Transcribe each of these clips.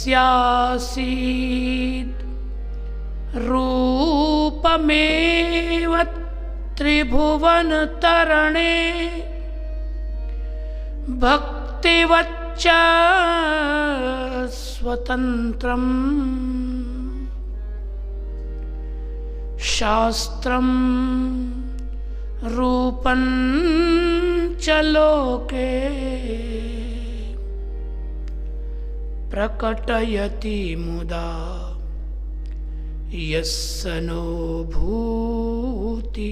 यस्यासीत् रूपमेव त्रिभुवनतरणे भक्तिवच्च स्वतन्त्रम् शास्त्रं रूपं च लोके प्रकटयति मुदा यस्य नो भूति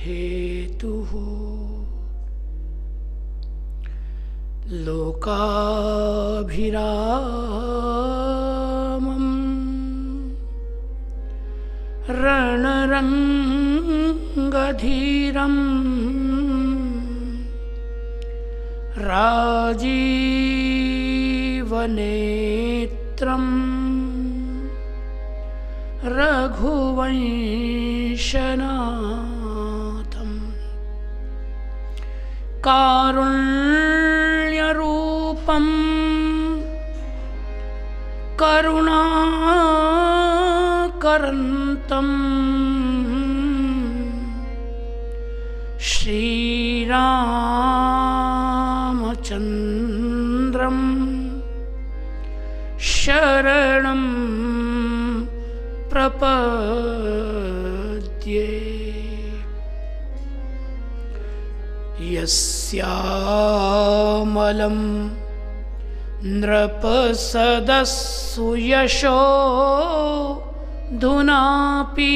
हेतुः लोकाभिरामम् रणरङ्गधीरम् राजीवनेत्रम् रघुवंशनाथम् कारुण्यरूपम् करुणाकरन्तम् श्रीरामचन्द्रम् शरणं प्रपद्ये यस्यामलं नृपसदस्सु यशो धुनापि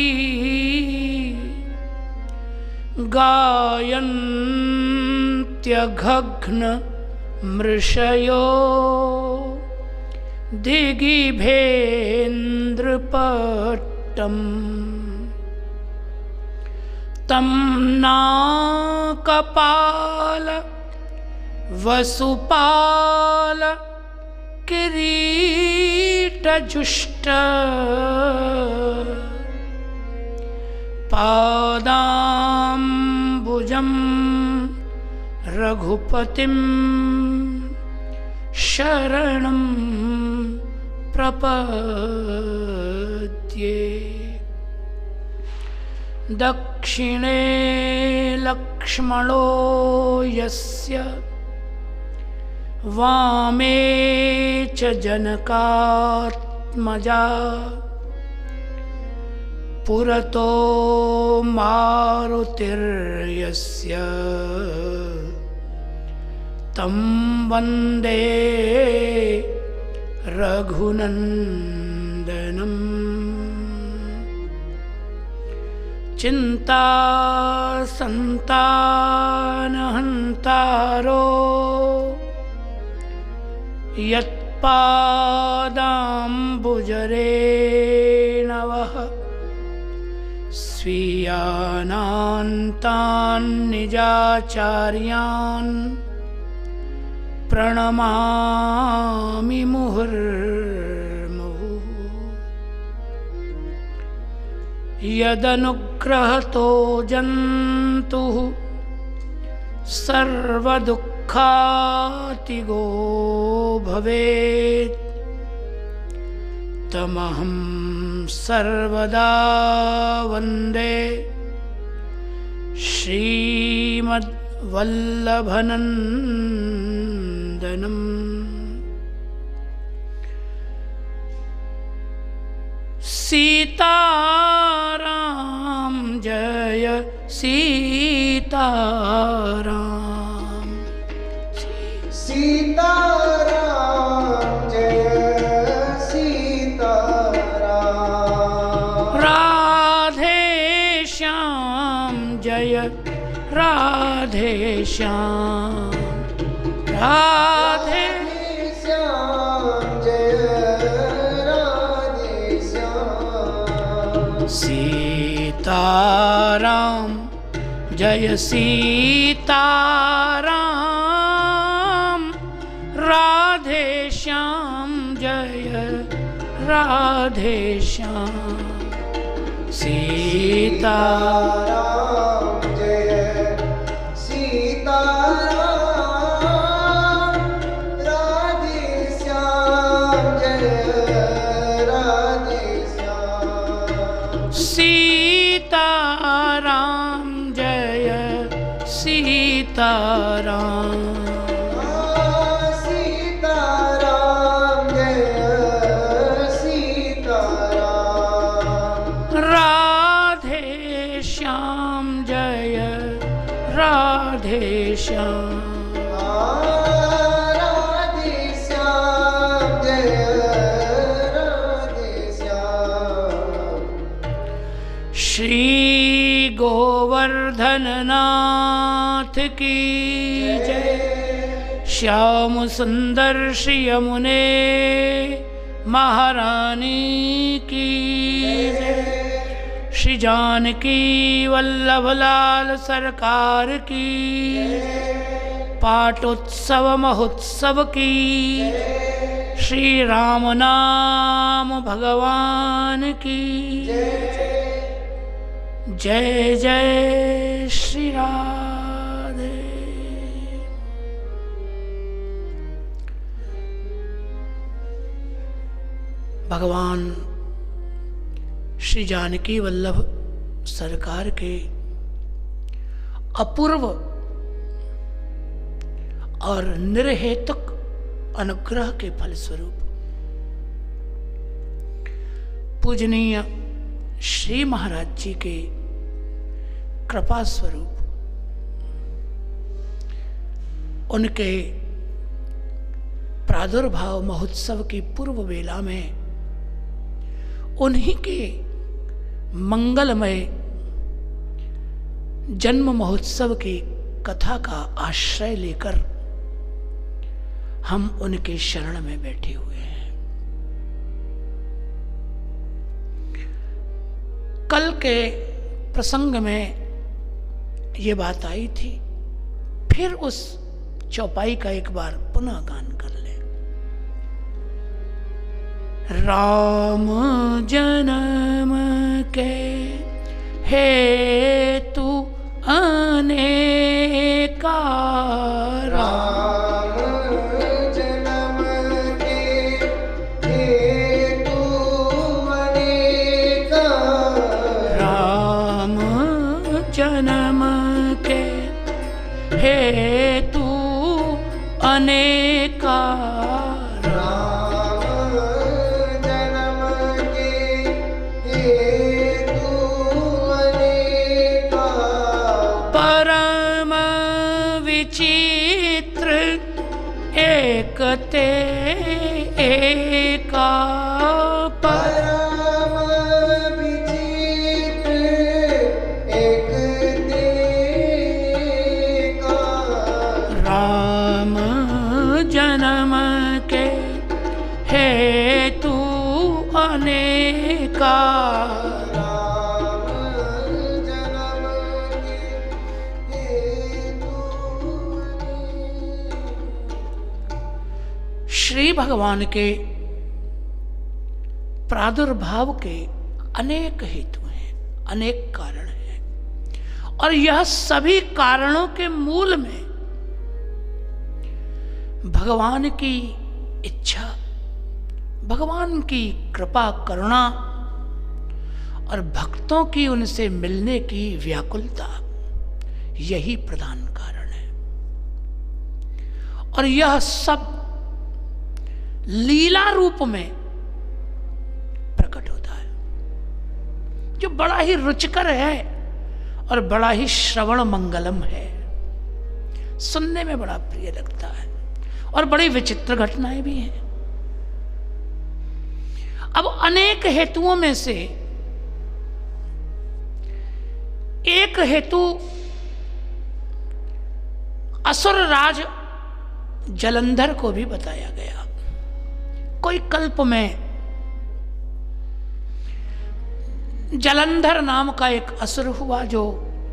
गायन्त्यघघ्न मृषयो दिगिभेन्द्रपट्टम् तं नाकपाल वसुपाल किरीटजुष्ट पादाम्बुजं रघुपतिं शरणं प्रपद्ये दक्षिणे लक्ष्मणो यस्य वामे च जनकात्मजा पुरतो मारुतिर्यस्य तं वन्दे रघुनन्दनम् चिन्तासन्तानहन्तारो यत्पादाम्बुजरेणवः स्वीयानान्तान् निजाचार्यान् प्रणमामि मुहुर्मुहुः यदनुग्रहतो जन्तुः सर्वदुःखातिगो भवेत् तमहं सर्वदा वन्दे श्रीमद्वल्लभनन्दनम् सीताराम जय सीताराम सीताराम जय सीताराम राधे श्याम जय राधे श्याम राधे श्याम जय राधे श्याम सीताराम जय सीताराम राधे श्याम जय राधे श्याम सीताराम जय सीताराम राधे श्याम जय गोवर्धन नाथ की जय। श्याम सुंदर श्री यमुने महारानी की जय। श्री जानकी वल्लभ लाल सरकार की पाटोत्सव महोत्सव की। श्री राम नाम भगवान की जय जय श्री राधे। भगवान श्री जानकी वल्लभ सरकार के अपूर्व और निर्हेतुक अनुग्रह के फलस्वरूप पूजनीय श्री महाराज जी के कृपा स्वरूप उनके प्रादुर्भाव महोत्सव की पूर्व वेला में उन्हीं के मंगलमय जन्म महोत्सव की कथा का आश्रय लेकर हम उनके शरण में बैठे हुए हैं। कल के प्रसंग में ये बात आई थी, फिर उस चौपाई का एक बार पुनः गान कर ले। राम जन्म के हेतु अनेका। राम जन्म के हेतु अनेका। राम जन्म के हेतु अनेका। राम जन्म के हेतु अनेका। परम विचित्र एक ते एका। परम विचित्र एक ते एका। राम जन्म के हेतु अनेका। राम जन्म के हेतु श्री भगवान के प्रादुर्भाव के अनेक हेतु हैं, अनेक कारण हैं, और यह सभी कारणों के मूल में भगवान की इच्छा, भगवान की कृपा करुणा और भक्तों की उनसे मिलने की व्याकुलता, यही प्रधान कारण है। और यह सब लीला रूप में प्रकट होता है, जो बड़ा ही रुचिकर है और बड़ा ही श्रवण मंगलम है, सुनने में बड़ा प्रिय लगता है, और बड़ी विचित्र घटनाएं भी हैं। अब अनेक हेतुओं में से एक हेतु असुर राज जलंधर को भी बताया गया। कोई कल्प में जलंधर नाम का एक असुर हुआ जो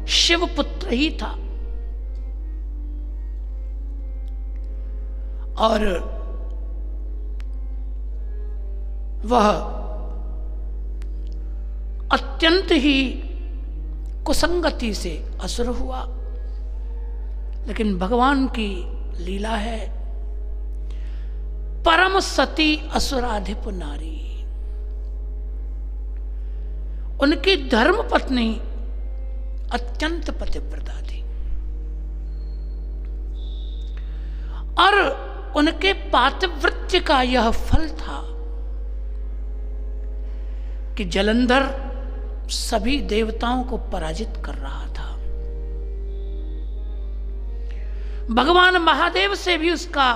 शिवपुत्र ही था, और वह अत्यंत ही कुसंगति से असुर हुआ। लेकिन भगवान की लीला है, परम सती असुराधिप नारी, उनकी धर्म पत्नी अत्यंत पतिव्रता थी, और उनके पातिव्रत्य का यह फल था कि जलंधर सभी देवताओं को पराजित कर रहा था। भगवान महादेव से भी उसका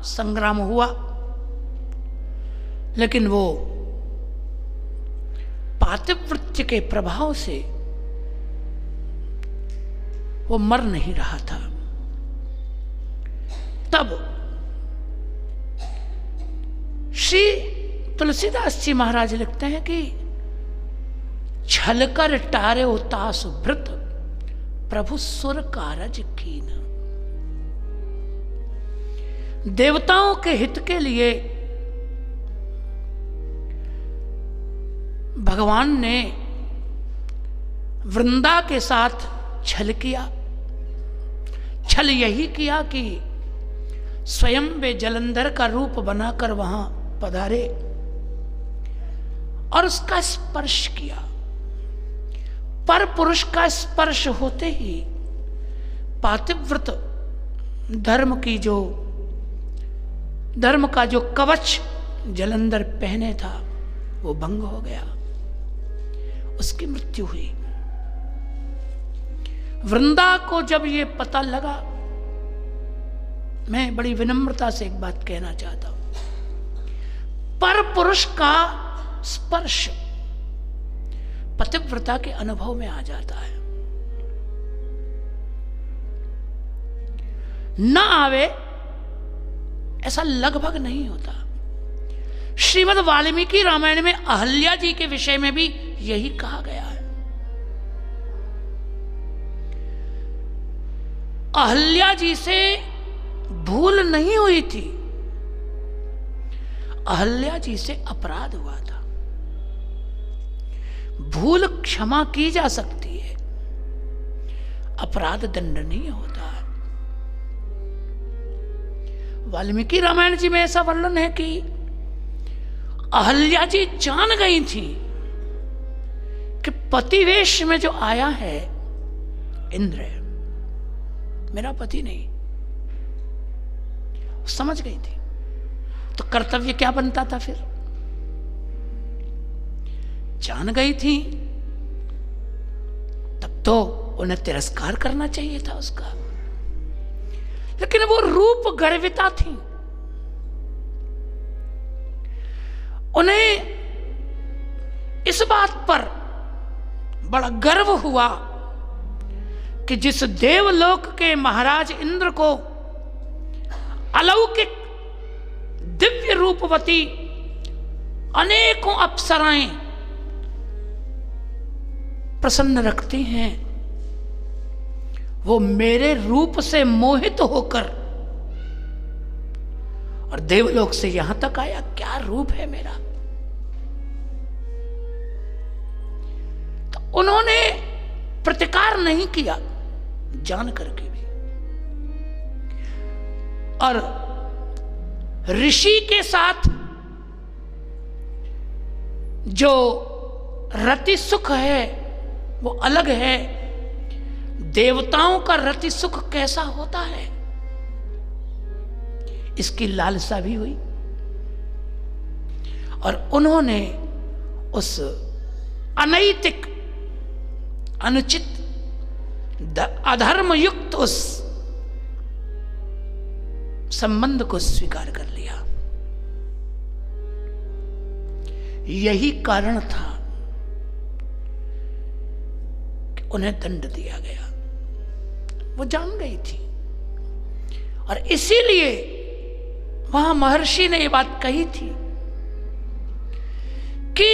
संग्राम हुआ, लेकिन वो पातिव्रत्य के प्रभाव से वो मर नहीं रहा था। तब श्री तुलसीदास जी महाराज लिखते हैं कि छलकर टारे उतास भृत प्रभु सुर कारज कीन। देवताओं के हित के लिए भगवान ने वृंदा के साथ छल किया। छल यही किया कि स्वयं वे जलंधर का रूप बनाकर वहां पधारे और उसका स्पर्श किया। पर पुरुष का स्पर्श होते ही पातिव्रत धर्म का जो कवच जलंधर पहने था वो भंग हो गया, उसकी मृत्यु हुई। वृंदा को जब ये पता लगा, मैं बड़ी विनम्रता से एक बात कहना चाहता हूं, पर पुरुष का स्पर्श पतिव्रता के अनुभव में आ जाता है। न आवे ऐसा लगभग नहीं होता। श्रीमद् वाल्मीकि रामायण में अहल्या जी के विषय में भी यही कहा गया है। अहल्या जी से भूल नहीं हुई थी, अहल्या जी से अपराध हुआ था। भूल क्षमा की जा सकती है, अपराध दंडनीय होता है। वाल्मीकि रामायण जी में ऐसा वर्णन है कि अहल्या जी जान गई थी कि पतिवेश में जो आया है इंद्र मेरा पति नहीं, समझ गई थी। तो कर्तव्य क्या बनता था फिर? जान गई थी तब तो उन्हें तिरस्कार करना चाहिए था उसका, लेकिन वो रूप गर्विता थी। उन्हें इस बात पर बड़ा गर्व हुआ कि जिस देवलोक के महाराज इंद्र को अलौकिक दिव्य रूपवती अनेकों अप्सराएं प्रसन्न रखती हैं, वो मेरे रूप से मोहित होकर और देवलोक से यहां तक आया। क्या रूप है मेरा! तो उन्होंने प्रतिकार नहीं किया जान करके भी। और ऋषि के साथ जो रति सुख है वो अलग है। देवताओं का रति सुख कैसा होता है इसकी लालसा भी हुई, और उन्होंने उस अनैतिक अनुचित अधर्म युक्त उस संबंध को स्वीकार कर लिया। यही कारण था कि उन्हें दंड दिया गया। वो जान गई थी और इसीलिए वहां महर्षि ने ये बात कही थी कि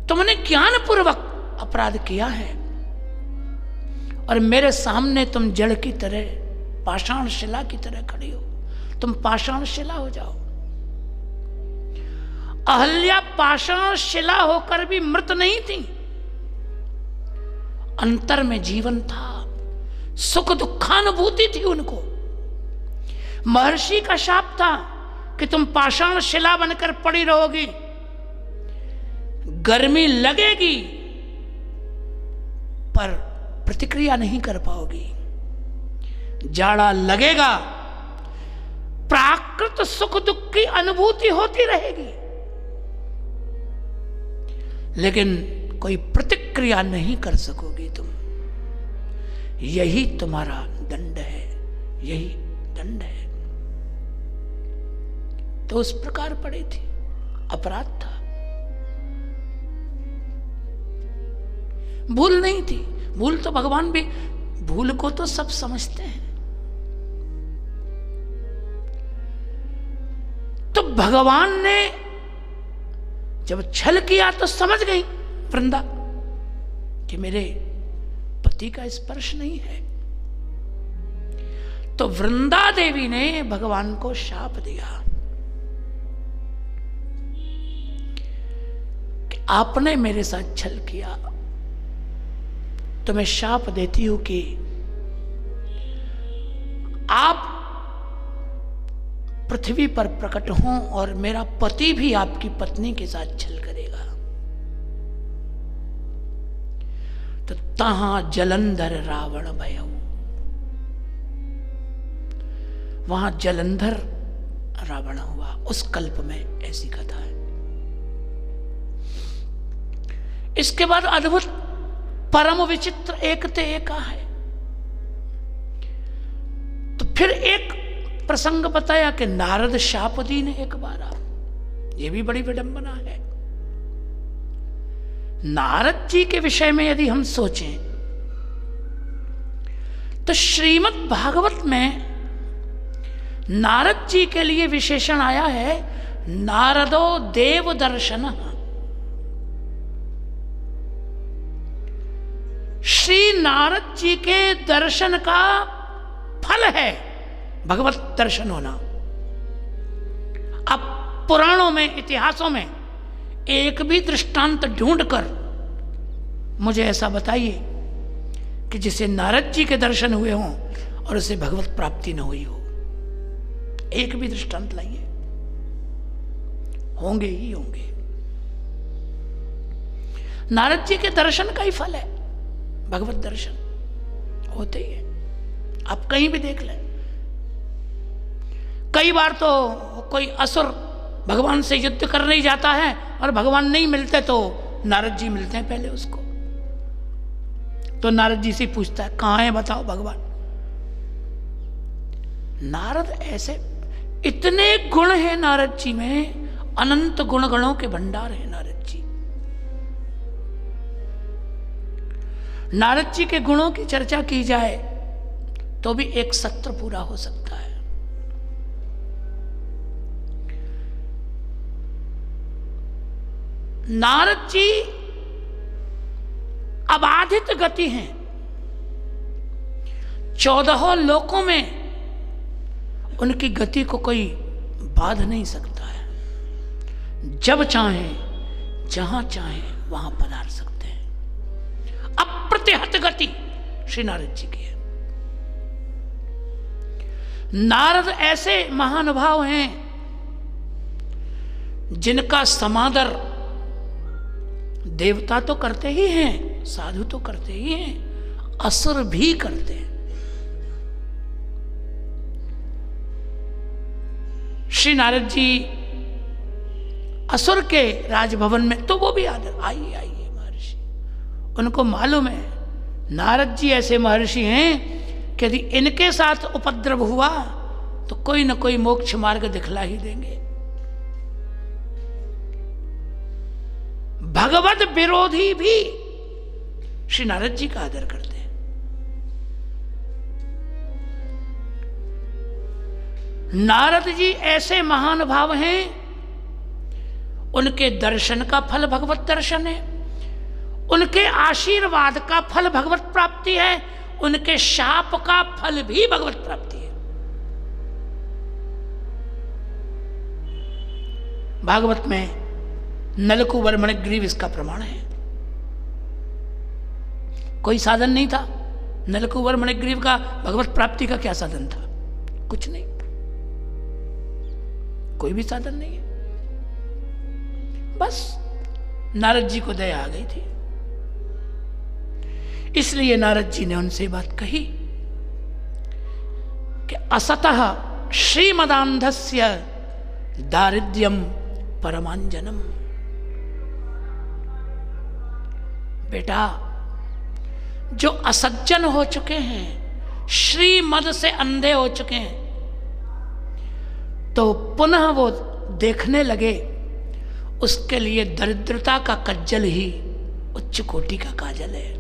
तुमने ज्ञानपूर्वक अपराध किया है और मेरे सामने तुम जड़ की तरह, पाषाण शिला की तरह खड़ी हो। तुम पाषाण शिला हो जाओ। अहल्या पाषाण शिला होकर भी मृत नहीं थी, अंतर में जीवन था, सुख दुखानुभूति थी उनको। महर्षि का शाप था कि तुम पाषाण शिला बनकर पड़ी रहोगी, गर्मी लगेगी पर प्रतिक्रिया नहीं कर पाओगी, जाड़ा लगेगा, प्राकृत सुख दुख की अनुभूति होती रहेगी, लेकिन कोई प्रतिक्रिया नहीं कर सकोगी तुम। यही तुम्हारा दंड है, यही दंड है। तो उस प्रकार पड़ी थी, अपराध था, भूल नहीं थी। भूल तो भगवान भी, भूल को तो सब समझते हैं। तो भगवान ने जब छल किया तो समझ गई वृंदा कि मेरे पति का स्पर्श नहीं है। तो वृंदा देवी ने भगवान को शाप दिया कि आपने मेरे साथ छल किया, तो मैं शाप देती हूं कि आप पृथ्वी पर प्रकट हों और मेरा पति भी आपकी पत्नी के साथ छल करेगा। तो तहां जलंधर रावण भयऊ, वहां जलंधर रावण हुआ। उस कल्प में ऐसी कथा है। इसके बाद अद्भुत परम विचित्र एक ते एका है। तो फिर एक प्रसंग बताया कि नारद शाप दी ने एक बार। ये भी बड़ी विडंबना है। नारद जी के विषय में यदि हम सोचें तो श्रीमद् भागवत में नारद जी के लिए विशेषण आया है, नारदो देव दर्शन। श्री नारद जी के दर्शन का फल है भगवत दर्शन होना। अब पुराणों में, इतिहासों में एक भी दृष्टांत ढूंढकर मुझे ऐसा बताइए कि जिसे नारद जी के दर्शन हुए हों और उसे भगवत प्राप्ति न हुई हो। एक भी दृष्टांत लाइए, होंगे ही होंगे। नारद जी के दर्शन का ही फल है भगवत दर्शन, होते ही है। आप कहीं भी देख लें। कई बार तो कोई असुर भगवान से युद्ध करने ही जाता है और भगवान नहीं मिलते तो नारद जी मिलते हैं पहले उसको। तो नारद जी से पूछता है, कहां है बताओ भगवान। नारद ऐसे, इतने गुण हैं नारद जी में, अनंत गुण गणों के भंडार है नारद जी। नारद जी के गुणों की चर्चा की जाए तो भी एक सत्र पूरा हो सकता है। नारद जी अबाधित गति हैं। 14 लोकों में उनकी गति को कोई बाध नहीं सकता है। जब चाहें, जहां चाहें वहां पधार सकते हैं। अप्रतिहत गति श्री नारद जी की है। नारद ऐसे महानुभाव हैं जिनका समादर देवता तो करते ही हैं, साधु तो करते ही हैं, असुर भी करते हैं। श्री नारद जी असुर के राजभवन में तो वो भी आदर, आइए आइए महर्षि। उनको मालूम है नारद जी ऐसे महर्षि हैं कि यदि इनके साथ उपद्रव हुआ तो कोई न कोई मोक्ष मार्ग दिखला ही देंगे। भगवत विरोधी भी श्री नारद जी का आदर करते हैं। नारद जी ऐसे महान भाव हैं, उनके दर्शन का फल भगवत दर्शन है, उनके आशीर्वाद का फल भगवत प्राप्ति है, उनके शाप का फल भी भगवत प्राप्ति है। भागवत में नलकुबर मणिग्रीव इसका प्रमाण है। कोई साधन नहीं था। नलकुबर मणिग्रीव का भगवत प्राप्ति का क्या साधन था? कुछ नहीं, कोई भी साधन नहीं है। बस नारद जी को दया आ गई थी, इसलिए नारद जी ने उनसे बात कही कि असतः श्रीमदान्धस्य दारिद्र्यम परमांजनम। बेटा, जो असज्जन हो चुके हैं, श्रीमद से अंधे हो चुके हैं, तो पुनः वो देखने लगे, उसके लिए दरिद्रता का कज्जल ही उच्च कोटि का काजल है।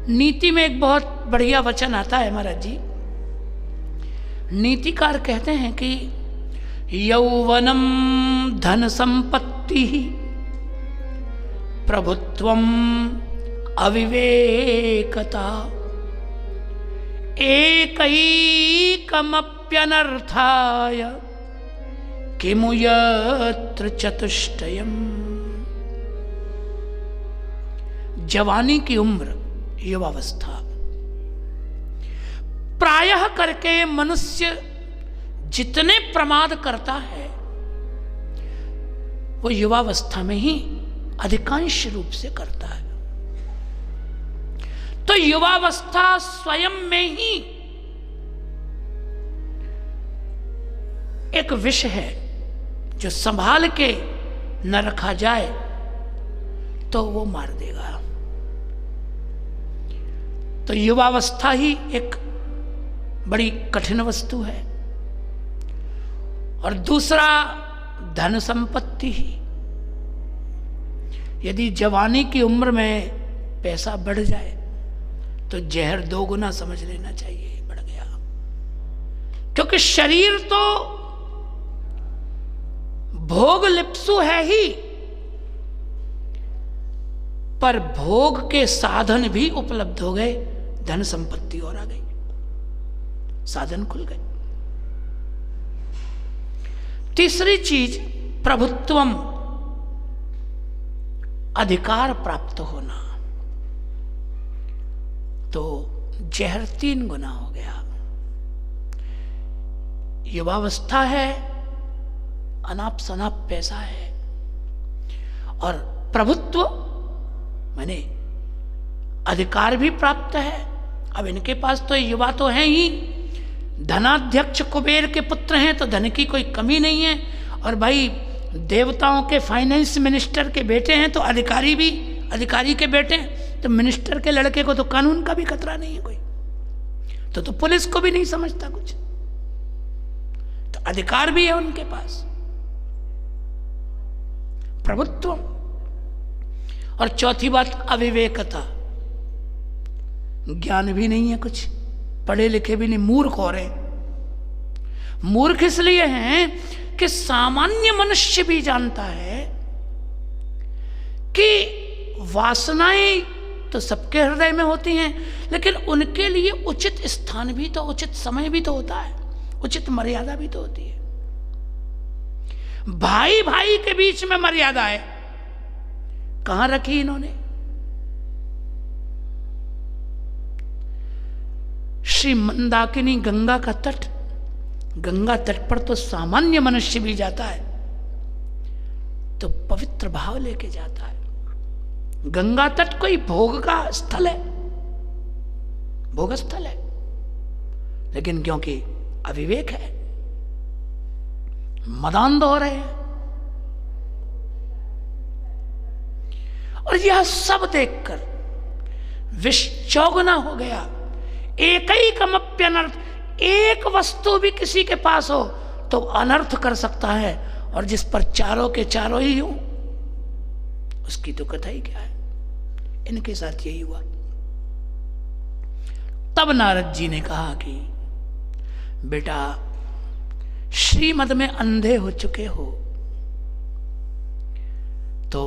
नीति में एक बहुत बढ़िया वचन आता है महाराज जी। नीतिकार कहते हैं कि यौवनम धन संपत्ति प्रभुत्वम अविवेकता एकैकमप्यनर्थाय किमु यत्र चतुष्टयम्। जवानी की उम्र, युवावस्था, प्रायः करके मनुष्य जितने प्रमाद करता है वो युवावस्था में ही अधिकांश रूप से करता है। तो युवावस्था स्वयं में ही एक विष है जो संभाल के न रखा जाए तो वो मार देगा। तो युवावस्था ही एक बड़ी कठिन वस्तु है। और दूसरा धन संपत्ति ही। यदि जवानी की उम्र में पैसा बढ़ जाए तो जहर 2 गुना समझ लेना चाहिए, बढ़ गया। क्योंकि शरीर तो भोग लिप्सु है ही, पर भोग के साधन भी उपलब्ध हो गए, धन संपत्ति और आ गई, साधन खुल गए। तीसरी चीज प्रभुत्वम, अधिकार प्राप्त होना। तो जहर 3 गुना हो गया। युवावस्था है, अनाप शनाप पैसा है, और प्रभुत्व माने अधिकार भी प्राप्त है। अब इनके पास तो युवा तो हैं ही, धनाध्यक्ष कुबेर के पुत्र हैं, तो धन की कोई कमी नहीं है। और भाई देवताओं के फाइनेंस मिनिस्टर के बेटे हैं, तो अधिकारी भी अधिकारी के बेटे हैं, तो मिनिस्टर के लड़के को तो कानून का भी खतरा नहीं है कोई, तो पुलिस को भी नहीं समझता कुछ, तो अधिकार भी है उनके पास, प्रभुत्व। और चौथी बात अविवेकता, ज्ञान भी नहीं है कुछ, पढ़े लिखे भी नहीं, मूर्ख हो रहे। मूर्ख इसलिए हैं कि सामान्य मनुष्य भी जानता है कि वासनाएं तो सबके हृदय में होती हैं, लेकिन उनके लिए उचित स्थान भी तो, उचित समय भी तो होता है, उचित मर्यादा भी तो होती है। भाई भाई के बीच में मर्यादा है, कहां रखी इन्होंने? श्री मंदाकिनी गंगा का तट, गंगा तट पर तो सामान्य मनुष्य भी जाता है तो पवित्र भाव लेके जाता है। गंगा तट कोई भोग का स्थल है, भोग स्थल है, लेकिन क्योंकि अविवेक है, मदान्ध हो रहे हैं। और यह सब देखकर विष चौगुना हो गया। एकैकमप्यनर्थ, एक वस्तु भी किसी के पास हो तो अनर्थ कर सकता है, और जिस पर चारों के चारों ही हो उसकी तो कथा ही क्या है। इनके साथ यही हुआ। तब नारद जी ने कहा कि बेटा श्रीमद में अंधे हो चुके हो तो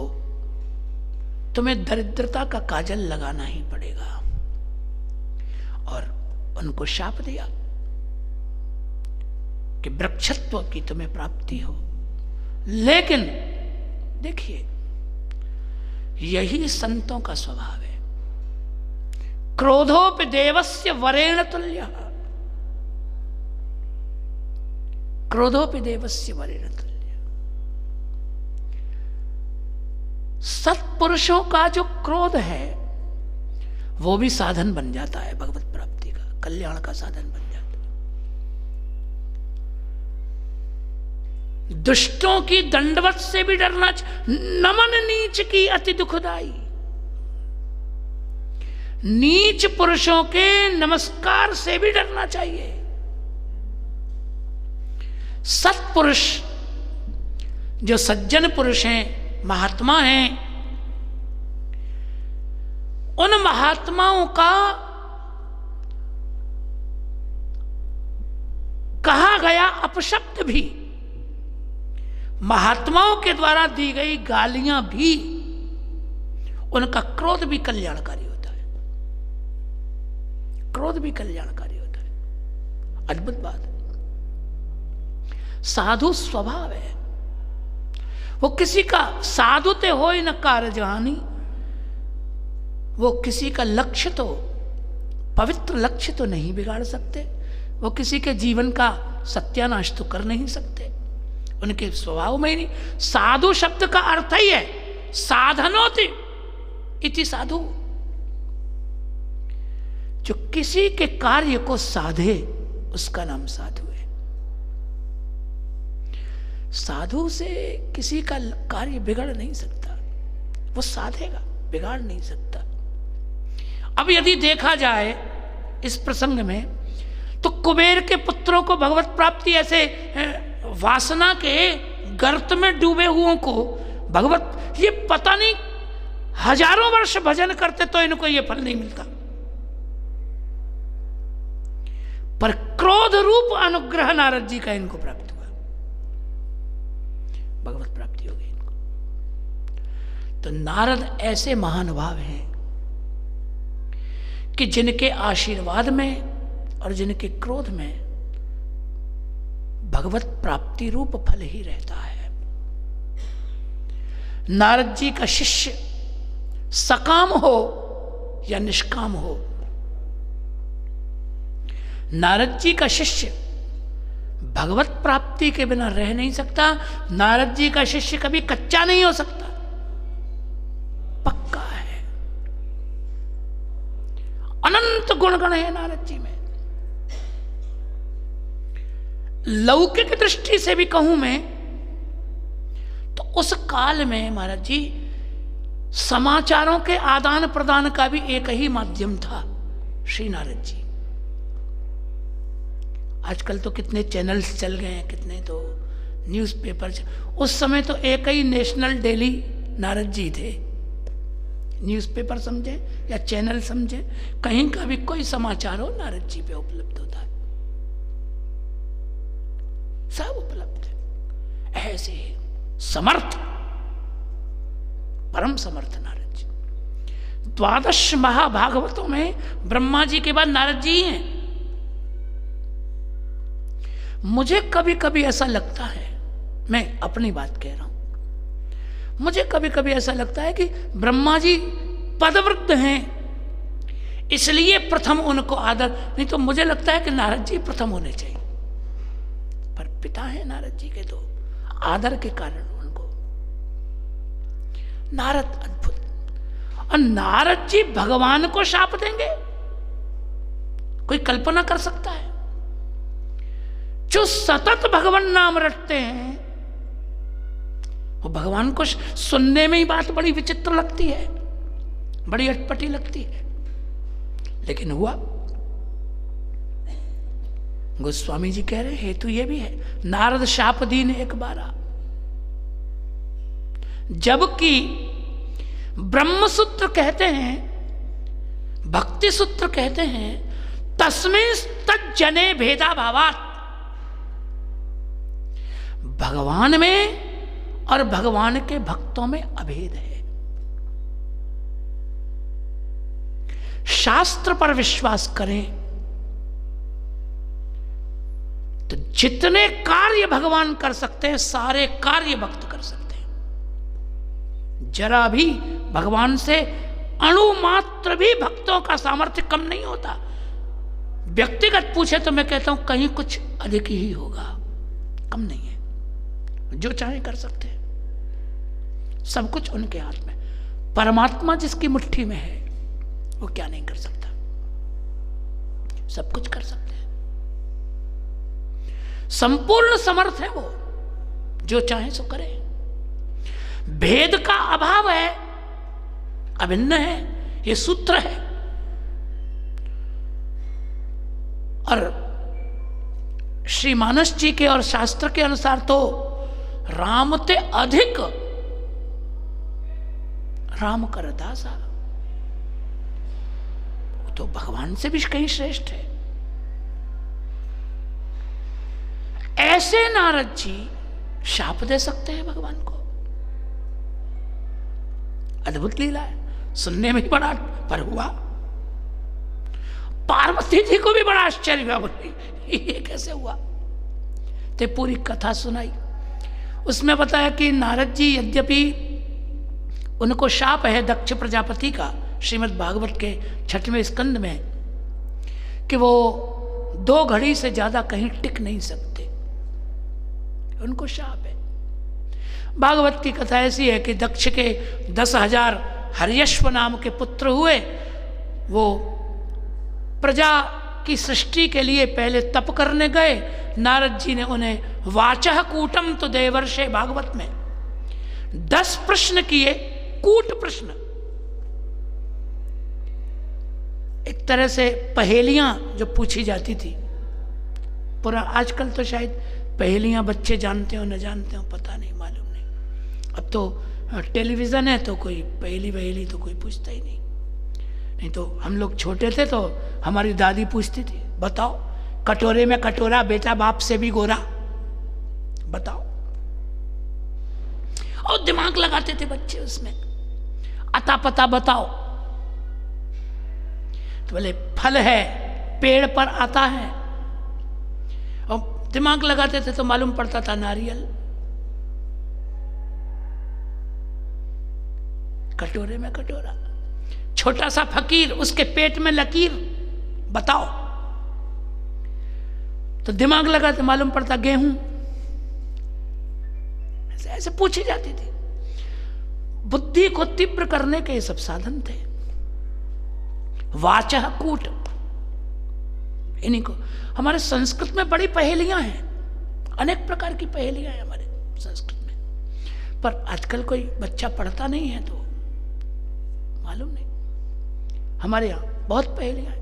तुम्हें दरिद्रता का काजल लगाना ही पड़ेगा, और उनको शाप दिया कि वृक्षत्व की तुम्हें प्राप्ति हो। लेकिन देखिए यही संतों का स्वभाव है। क्रोधोपि देवस्य वरेण तुल्यः, क्रोधोपि देवस्य वरेण तुल्यः। सत्पुरुषों का जो क्रोध है वो भी साधन बन जाता है भगवत प्राप्ति का, कल्याण का साधन बन जाता है। दुष्टों की दंडवत से भी डरना, नमन नीच की अति दुखदाई। नीच पुरुषों के नमस्कार से भी डरना चाहिए। सत्पुरुष जो सज्जन पुरुष हैं, महात्मा हैं, उन महात्माओं का कहा गया अपशब्द भी, महात्माओं के द्वारा दी गई गालियां भी, उनका क्रोध भी कल्याणकारी होता है। क्रोध भी कल्याणकारी होता है। अद्भुत बात है। साधु स्वभाव है वो, किसी का साधु ते हो न कारजानी, वो किसी का लक्ष्य तो, पवित्र लक्ष्य तो नहीं बिगाड़ सकते, वो किसी के जीवन का सत्यानाश तो कर नहीं सकते, उनके स्वभाव में ही नहीं। साधु शब्द का अर्थ ही है साधनोति इति साधु, जो किसी के कार्य को साधे उसका नाम साधु है। साधु से किसी का कार्य बिगड़ नहीं सकता, वो साधेगा, बिगाड़ नहीं सकता। अब यदि देखा जाए इस प्रसंग में, तो कुबेर के पुत्रों को भगवत प्राप्ति ऐसे वासना के गर्त में डूबे हुओं को भगवत, ये पता नहीं हजारों वर्ष भजन करते तो इनको ये फल नहीं मिलता, पर क्रोध रूप अनुग्रह नारद जी का इनको प्राप्त हुआ, भगवत प्राप्ति हो गई इनको। तो नारद ऐसे महानुभाव हैं कि जिनके आशीर्वाद में और जिनके क्रोध में भगवत प्राप्ति रूप फल ही रहता है। नारद जी का शिष्य सकाम हो या निष्काम हो, नारद जी का शिष्य भगवत प्राप्ति के बिना रह नहीं सकता। नारद जी का शिष्य कभी कच्चा नहीं हो सकता, पक्का है। अनंत गुणगण है नारद जी में। लौकिक दृष्टि से भी कहूं मैं तो उस काल में महाराज जी समाचारों के आदान प्रदान का भी एक ही माध्यम था, श्री नारद जी। आजकल तो कितने चैनल्स चल गए हैं, कितने तो न्यूज़पेपर। उस समय तो एक ही नेशनल डेली नारद जी थे। न्यूज़पेपर समझे या चैनल समझे, कहीं का भी कोई समाचार हो नारद जी पे उपलब्ध होता है, सब उपलब्ध है। ऐसे समर्थ, परम समर्थ नारद जी। 12 महाभागवतों में ब्रह्मा जी के बाद नारद जी हैं। मुझे कभी कभी ऐसा लगता है, मैं अपनी बात कह रहा हूं, मुझे कभी कभी ऐसा लगता है कि ब्रह्मा जी पदवृद्ध हैं इसलिए प्रथम उनको आदर, नहीं तो मुझे लगता है कि नारद जी प्रथम होने चाहिए। पर पिता हैं नारद जी के, तो आदर के कारण उनको नारद। अद्भुत। और नारद जी भगवान को शाप देंगे, कोई कल्पना कर सकता है? जो सतत भगवान नाम रटते हैं वो भगवान को सुनने में ही बात बड़ी विचित्र लगती है, बड़ी अटपटी लगती है, लेकिन हुआ। गोस्वामी जी कह रहे हेतु ये भी है, नारद शाप दीन एक बारा, जबकि ब्रह्मसूत्र कहते हैं, भक्ति सूत्र कहते हैं, तस्मिन् तज्जने भेदा भावात्, भगवान में और भगवान के भक्तों में अभेद है। शास्त्र पर विश्वास करें तो जितने कार्य भगवान कर सकते हैं सारे कार्य भक्त कर सकते हैं। जरा भी भगवान से अणु मात्र भी भक्तों का सामर्थ्य कम नहीं होता। व्यक्तिगत पूछे तो मैं कहता हूं कहीं कुछ अधिक ही होगा, कम नहीं है। जो चाहे कर सकते हैं, सब कुछ उनके हाथ में। परमात्मा जिसकी मुट्ठी में है वो क्या नहीं कर सकता, सब कुछ कर सकते हैं। संपूर्ण समर्थ है वो, जो चाहे सो करे। भेद का अभाव है, अभिन्न है, ये सूत्र है। और श्री मानस जी के और शास्त्र के अनुसार तो राम ते अधिक राम कर दासा, तो भगवान से भी कहीं श्रेष्ठ है। ऐसे नारद जी शाप दे सकते हैं भगवान को। अद्भुत लीला है, सुनने में ही बड़ा पर हुआ। पार्वती जी को भी बड़ा आश्चर्य हुआ, बोली ये कैसे हुआ। ते पूरी कथा सुनाई। उसमें बताया कि नारद जी यद्यपि उनको शाप है दक्ष प्रजापति का, श्रीमद् भागवत के 6वें स्कंद में, कि वो 2 घड़ी से ज्यादा कहीं टिक नहीं सकते, उनको शाप है। भागवत की कथा ऐसी है कि दक्ष के 10,000 हर्यश्व नाम के पुत्र हुए। वो प्रजा की सृष्टि के लिए पहले तप करने गए। नारद जी ने उन्हें वाचः कूटम तो देवर्षे, भागवत में 10 प्रश्न किए, कूट प्रश्न, एक तरह से पहेलियां जो पूछी जाती थी। पूरा आजकल तो शायद पहेलियां बच्चे जानते हो न जानते हो पता नहीं, मालूम नहीं। अब तो टेलीविजन है तो कोई पहेली वहेली तो कोई पूछता ही नहीं तो हम लोग छोटे थे तो हमारी दादी पूछती थी, बताओ कटोरे में कटोरा, बेटा बाप से भी गोरा, बताओ। और दिमाग लगाते थे बच्चे उसमें, अता पता बताओ। तो बोले फल है, पेड़ पर आता है, और दिमाग लगाते थे तो मालूम पड़ता था नारियल। कटोरे में कटोरा, छोटा सा फकीर, उसके पेट में लकीर, बताओ। तो दिमाग लगाते मालूम पड़ता गेहूं। ऐसे पूछी जाती थी। बुद्धि को तीव्र करने के ये सब साधन थे। वाचः कूट, इन्हीं को। हमारे संस्कृत में बड़ी पहेलियां हैं, अनेक प्रकार की पहेलियां हैं हमारे संस्कृत में, पर आजकल कोई बच्चा पढ़ता नहीं है तो मालूम नहीं। हमारे यहां बहुत पहेलियां हैं।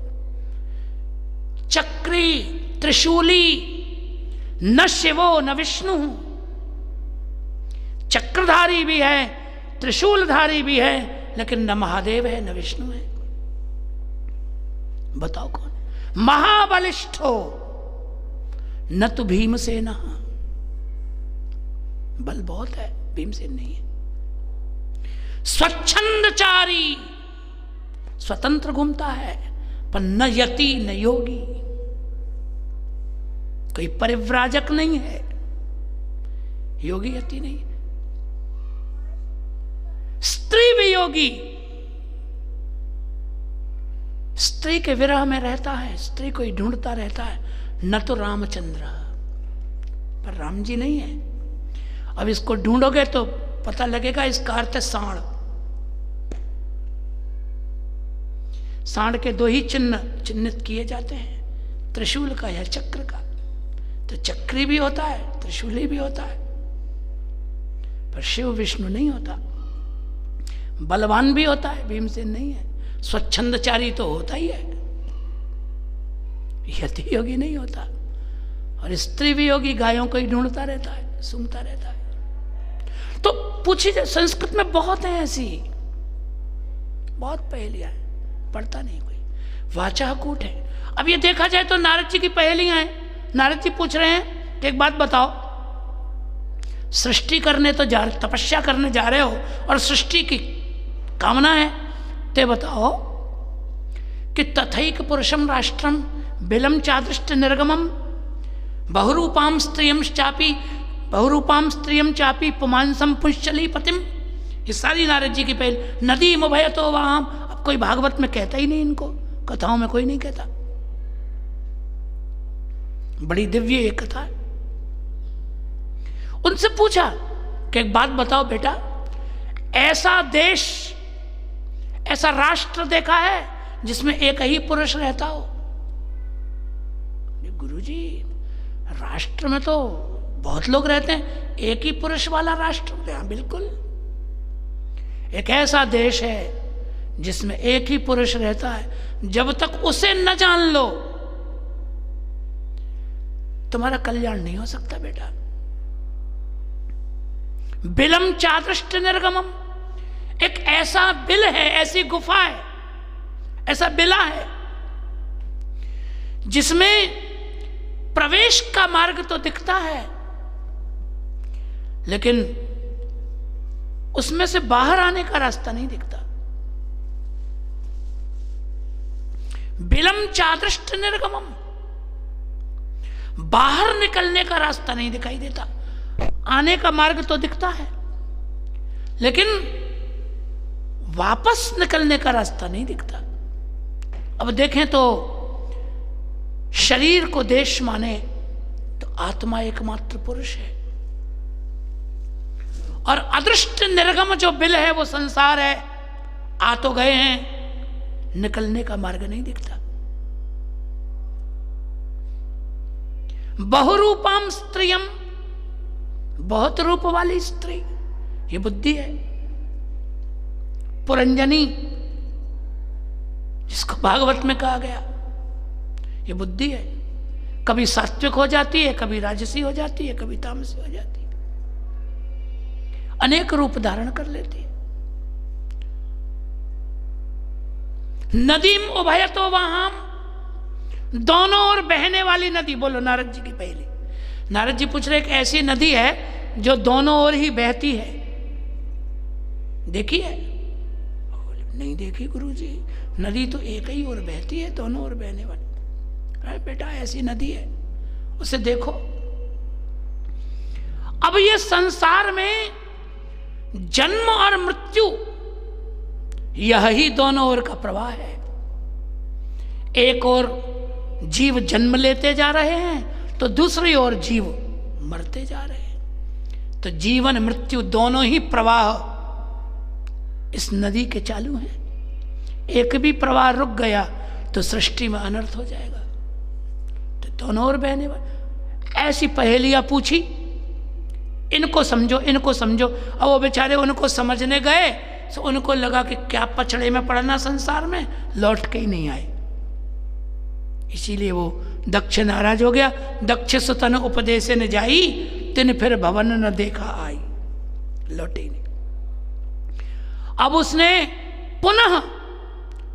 चक्री त्रिशूली न शिवो न विष्णु, चक्रधारी भी है, त्रिशूलधारी भी है, लेकिन न महादेव है न विष्णु है। बताओ कौन? महाबलिष्ठो न तो भीमसेन, बल बहुत है, भीमसेन नहीं है। स्वच्छंदचारी, स्वतंत्र घूमता है, पर न यति न योगी, कोई परिव्राजक नहीं है, योगी यति नहीं। स्त्री वियोगी, स्त्री के विरह में रहता है, स्त्री को ही ढूंढता रहता है। न तो रामचंद्र, पर राम जी नहीं है। अब इसको ढूंढोगे तो पता लगेगा इसका अर्थ है सांड। सांड के 2 ही चिन्ह चिन्हित किए जाते हैं, त्रिशूल का या चक्र का। तो चक्री भी होता है, त्रिशूली भी होता है, पर शिव विष्णु नहीं होता। बलवान भी होता है, भीमसेन नहीं है। स्वच्छंदचारी तो होता ही है, यति योगी नहीं होता। और स्त्री वियोगी गायों को ही ढूंढता रहता है, सूंघता रहता है। तो पूछी जाए, संस्कृत में बहुत है ऐसी, बहुत पहेलियां है, पढ़ता नहीं कोई। वाचा कूट है। अब ये देखा जाए तो नारद जी की पहेलियां हैं। नारद जी पूछ रहे हैं कि एक बात बताओ, सृष्टि करने तो तपस्या करने जा रहे हो और सृष्टि की कामना है, ते बताओ कि तथैक पुरुषम राष्ट्रम बिलम चादृष्ट निर्गमम बहुरूपाम स्त्रियम चापी पुमांसम पुंश्चली पतिम। ये सारी नारद जी की पहल। नदी मुभय तो वहां, अब कोई भागवत में कहता ही नहीं, इनको कथाओं में कोई नहीं कहता। बड़ी दिव्य ये कथा है। उनसे पूछा कि एक बात बताओ बेटा, ऐसा देश, ऐसा राष्ट्र देखा है जिसमें एक ही पुरुष रहता हो? गुरुजी, राष्ट्र में तो बहुत लोग रहते हैं, एक ही पुरुष वाला राष्ट्र? हाँ बिल्कुल, एक ऐसा देश है जिसमें एक ही पुरुष रहता है। जब तक उसे न जान लो तुम्हारा कल्याण नहीं हो सकता बेटा। बिलम चादृष्ट निर्गमम, एक ऐसा बिल है, ऐसी गुफा है, ऐसा बिला है जिसमें प्रवेश का मार्ग तो दिखता है, लेकिन उसमें से बाहर आने का रास्ता नहीं दिखता। बिलम चादृष्ट निर्गमम, बाहर निकलने का रास्ता नहीं दिखाई देता। आने का मार्ग तो दिखता है, लेकिन वापस निकलने का रास्ता नहीं दिखता। अब देखें तो शरीर को देश माने तो आत्मा एकमात्र पुरुष है, और अदृष्ट निर्गम जो बिल है वो संसार है। आ तो गए हैं, निकलने का मार्ग नहीं दिखता। बहुरूपाम स्त्रियम, बहुत रूप वाली स्त्री, ये बुद्धि है। पुरंजनी, जिसको भागवत में कहा गया, ये बुद्धि है। कभी सात्विक हो जाती है, कभी राजसी हो जाती है, कभी तामसी हो जाती है, अनेक रूप धारण कर लेती है। नदीम उभयतो वहां, दोनों ओर बहने वाली नदी। बोलो नारद जी की पहली। नारद जी पूछ रहे, एक ऐसी नदी है जो दोनों ओर ही बहती है, देखी है? नहीं देखी गुरुजी, नदी तो एक ही ओर बहती है, दोनों ओर बहने वाली। अरे बेटा, ऐसी नदी है, उसे देखो। अब ये संसार में जन्म और मृत्यु, यह ही दोनों ओर का प्रवाह है। एक ओर जीव जन्म लेते जा रहे हैं, तो दूसरी ओर जीव मरते जा रहे हैं। तो जीवन मृत्यु दोनों ही प्रवाह इस नदी के चालू हैं। एक भी प्रवाह रुक गया तो सृष्टि में अनर्थ हो जाएगा। तो दोनों ओर बहने वाले, ऐसी पहेलियां पूछी, इनको समझो, इनको समझो। अब वो बेचारे उनको समझने गए तो उनको लगा कि क्या पछड़े में पड़ना संसार में, लौट के ही नहीं आए। इसीलिए वो दक्ष नाराज हो गया। दक्ष सुतन उपदेश न जाई, तिन फिर भवन न देखा आई, लौटे ही नहीं। अब उसने पुनः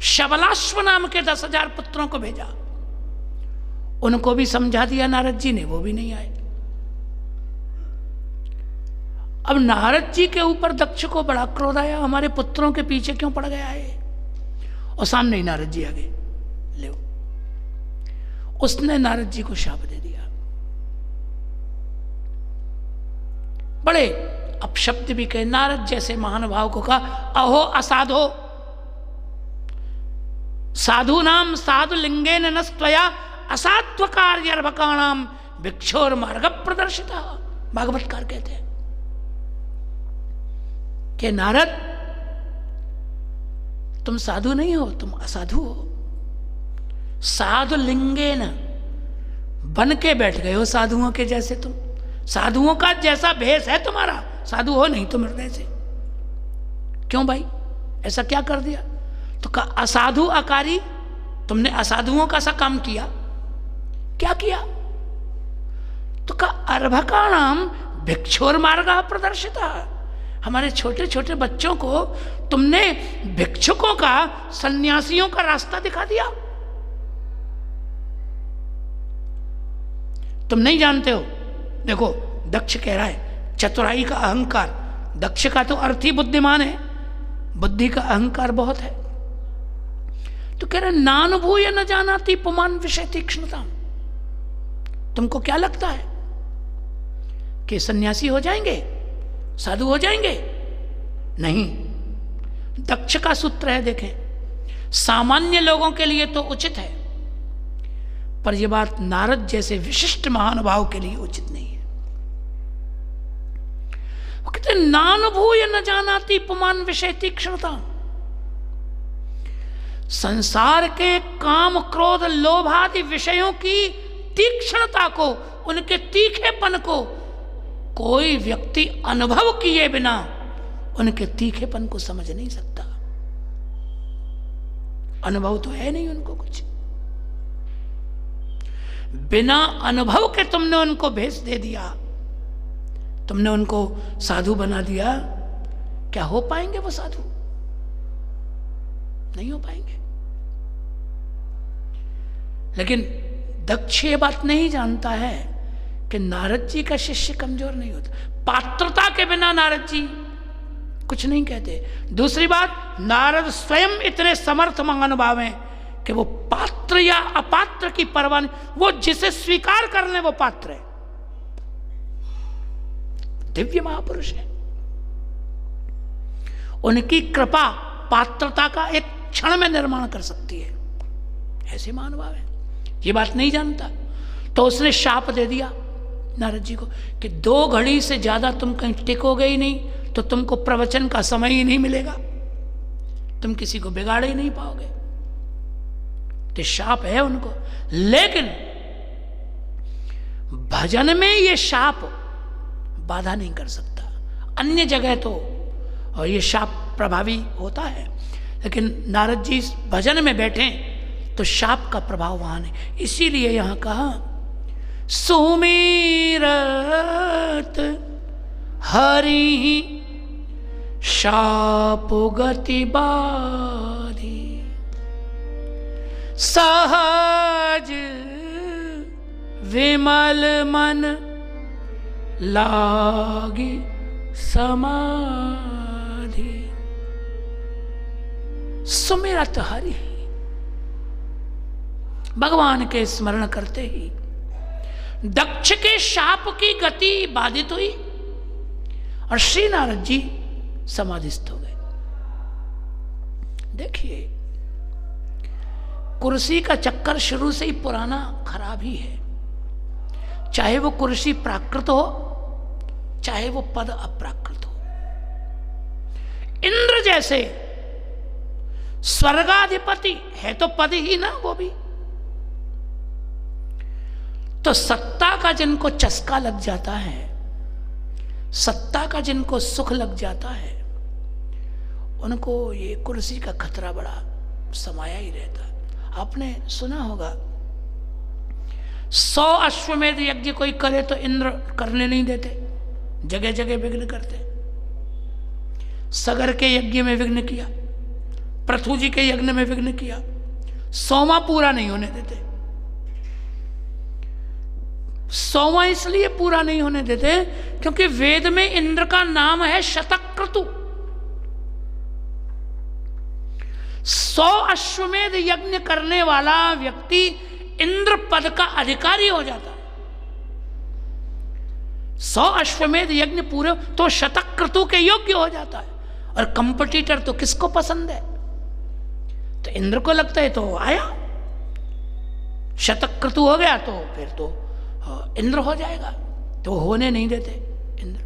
शबलाश्व नाम के 10,000 पुत्रों को भेजा, उनको भी समझा दिया नारद जी ने, वो भी नहीं आए। अब नारद जी के ऊपर दक्ष को बड़ा क्रोध आया, हमारे पुत्रों के पीछे क्यों पड़ गया है? और सामने ही नारद जी आ गए, ले उसने नारद जी को शाप दे दिया। बड़े अपशब्द भी कहे। नारद जैसे महानुभाव को कहा, अहो असाधो, साधु नाम साधु लिंगेन नस्त्वया असात्व कार्यर्भकाणाम भिक्षोर मार्ग प्रदर्शिता। भागवतकार कहते हैं कि नारद, तुम साधु नहीं हो, तुम असाधु हो। साधु लिंगेन, बन के बैठ गए हो साधुओं के जैसे। तुम साधुओं का जैसा भेष है तुम्हारा, साधु हो नहीं तुम हृदय से। क्यों भाई, ऐसा क्या कर दिया? तो कहा असाधु आकारी, तुमने असाधुओं का सा काम किया। क्या किया? तो कहा अर्भकाणाम भिक्षोर मार्ग प्रदर्शिता, हमारे छोटे छोटे बच्चों को तुमने भिक्षुकों का, सन्यासियों का रास्ता दिखा दिया। तुम नहीं जानते हो। देखो दक्ष कह रहा है, चतुराई का अहंकार, दक्ष का तो अर्थ ही बुद्धिमान है, बुद्धि का अहंकार बहुत है। तो कह रहे नानुभूय न जानाति पुमान विषय तीक्ष्णता। तुमको क्या लगता है कि सन्यासी हो जाएंगे, साधु हो जाएंगे? नहीं। दक्ष का सूत्र है, देखें, सामान्य लोगों के लिए तो उचित है, पर यह बात नारद जैसे विशिष्ट महानुभाव के लिए उचित नहीं है। वो कहते नानुभूय न जानाति पुमान विषय तीक्ष्णता। संसार के काम क्रोध लोभ आदि विषयों की तीक्ष्णता को, उनके तीखेपन को कोई व्यक्ति अनुभव किए बिना उनके तीखेपन को समझ नहीं सकता। अनुभव तो है नहीं उनको कुछ। बिना अनुभव के तुमने उनको भेष दे दिया, तुमने उनको साधु बना दिया। क्या हो पाएंगे वो साधु? नहीं हो पाएंगे। लेकिन दक्ष ये बात नहीं जानता है कि नारद जी का शिष्य कमजोर नहीं होता। पात्रता के बिना नारद जी कुछ नहीं कहते। दूसरी बात, नारद स्वयं इतने समर्थ महानुभाव हैं कि वो पात्र या अपात्र की परवाह नहीं, वो जिसे स्वीकार कर ले वो पात्र है। दिव्य महापुरुष है। उनकी कृपा पात्रता का एक क्षण में निर्माण कर सकती है, ऐसे महानुभाव है। ये बात नहीं जानता तो उसने शाप दे दिया नारद जी को कि 2 घड़ी से ज्यादा तुम कहीं टिकोगे ही नहीं तो तुमको प्रवचन का समय ही नहीं मिलेगा, तुम किसी को बिगाड़ ही नहीं पाओगे। तो शाप है उनको। लेकिन भजन में ये शाप बाधा नहीं कर सकता। अन्य जगह तो और ये शाप प्रभावी होता है, लेकिन नारद जी भजन में बैठे तो शाप का प्रभाव वहां नहीं। इसीलिए यहां कहा सुमिरत हरि शाप गति बाधी सहज विमल मन लागी समाधि। सुमिरत हरि, भगवान के स्मरण करते ही दक्ष के शाप की गति बाधित हुई और श्री नारद जी समाधिस्थ हो गए। देखिए, कुर्सी का चक्कर शुरू से ही पुराना खराब ही है। चाहे वो कुर्सी प्राकृत हो, चाहे वो पद अप्राकृत हो। इंद्र जैसे स्वर्गाधिपति है तो पद ही ना, वो भी तो सत्ता का जिनको चस्का लग जाता है, सत्ता का जिनको सुख लग जाता है, उनको ये कुर्सी का खतरा बड़ा समाया ही रहता है। आपने सुना होगा 100 अश्वमेध यज्ञ कोई करे तो इंद्र करने नहीं देते, जगह जगह विघ्न करते। सगर के यज्ञ में विघ्न किया, पृथु जी के यज्ञ में विघ्न किया, 100वां पूरा नहीं होने देते। 100वां इसलिए पूरा नहीं होने देते क्योंकि वेद में इंद्र का नाम है शतक्रतु। 100 अश्वमेध यज्ञ करने वाला व्यक्ति इंद्र पद का अधिकारी हो जाता है। 100 अश्वमेध यज्ञ पूरे तो शतक्रतु के योग्य हो जाता है। और कंपटीटर तो किसको पसंद है? तो इंद्र को लगता है तो आया, शतक्रतु हो गया तो फिर तो इंद्र हो जाएगा, तो होने नहीं देते इंद्र।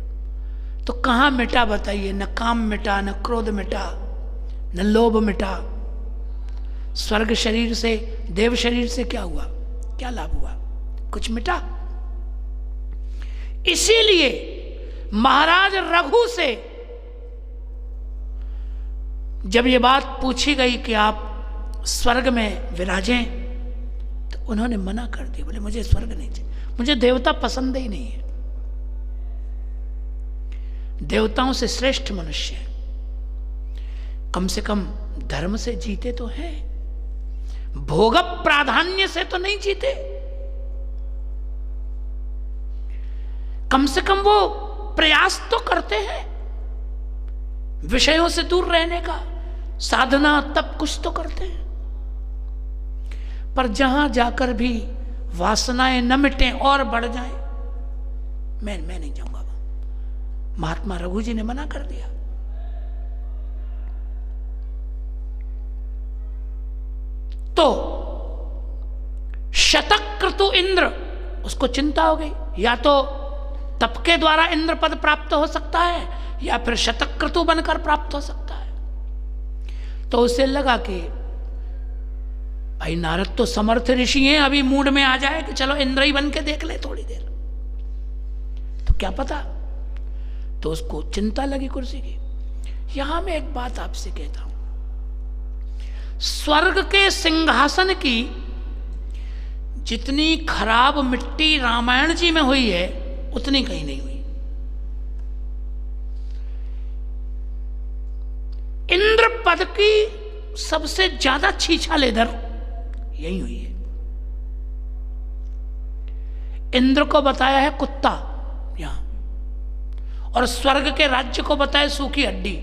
तो कहां मिटा बताइए? न काम मिटा, न क्रोध मिटा, न लोभ मिटा। स्वर्ग शरीर से, देव शरीर से क्या हुआ? क्या लाभ हुआ? कुछ मिटा? इसीलिए महाराज रघु से जब ये बात पूछी गई कि आप स्वर्ग में विराजें, तो उन्होंने मना कर दिया। बोले मुझे स्वर्ग नहीं चाहिए, मुझे देवता पसंद ही नहीं है। देवताओं से श्रेष्ठ मनुष्य है, कम से कम धर्म से जीते तो हैं, भोग प्राधान्य से तो नहीं जीते। कम से कम वो प्रयास तो करते हैं विषयों से दूर रहने का, साधना तब कुछ तो करते हैं। पर जहां जाकर भी वासनाएं न मिटें और बढ़ जाएं, मैं नहीं जाऊंगा। महात्मा रघु जी ने मना कर दिया। तो शतक्रतु इंद्र, उसको चिंता हो गई, या तो तप के द्वारा इंद्र पद प्राप्त हो सकता है या फिर शतक्रतु बनकर प्राप्त हो सकता है। तो उसे लगा कि भाई नारद तो समर्थ ऋषि हैं, अभी मूड में आ जाए कि चलो इंद्र ही बन के देख ले थोड़ी देर, तो क्या पता। तो उसको चिंता लगी कुर्सी की। यहां मैं एक बात आपसे कहता हूं, स्वर्ग के सिंहासन की जितनी खराब मिट्टी रामायण जी में हुई है उतनी कहीं नहीं हुई। इंद्र पद की सबसे ज्यादा छीछाल इधर यही हुई है। इंद्र को बताया है कुत्ता यहां, और स्वर्ग के राज्य को बताया सूखी हड्डी।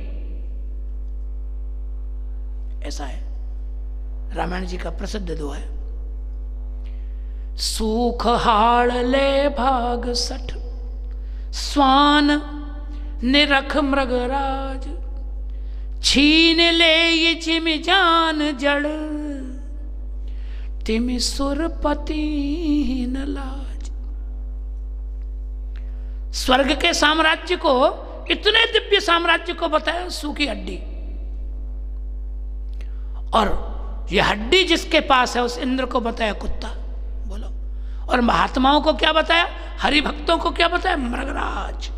ऐसा है, रामायण जी का प्रसिद्ध दोहा है। सूख हाड़ ले भाग सठ, स्वान निरख मृगराज, छीन ले ये जिम जान जड़, तिम सुरपति न लाज। स्वर्ग के साम्राज्य को, इतने दिव्य साम्राज्य को बताया सूखी हड्डी, और यह हड्डी जिसके पास है उस इंद्र को बताया कुत्ता। बोलो, और महात्माओं को क्या बताया, हरि भक्तों को क्या बताया, मृगराज,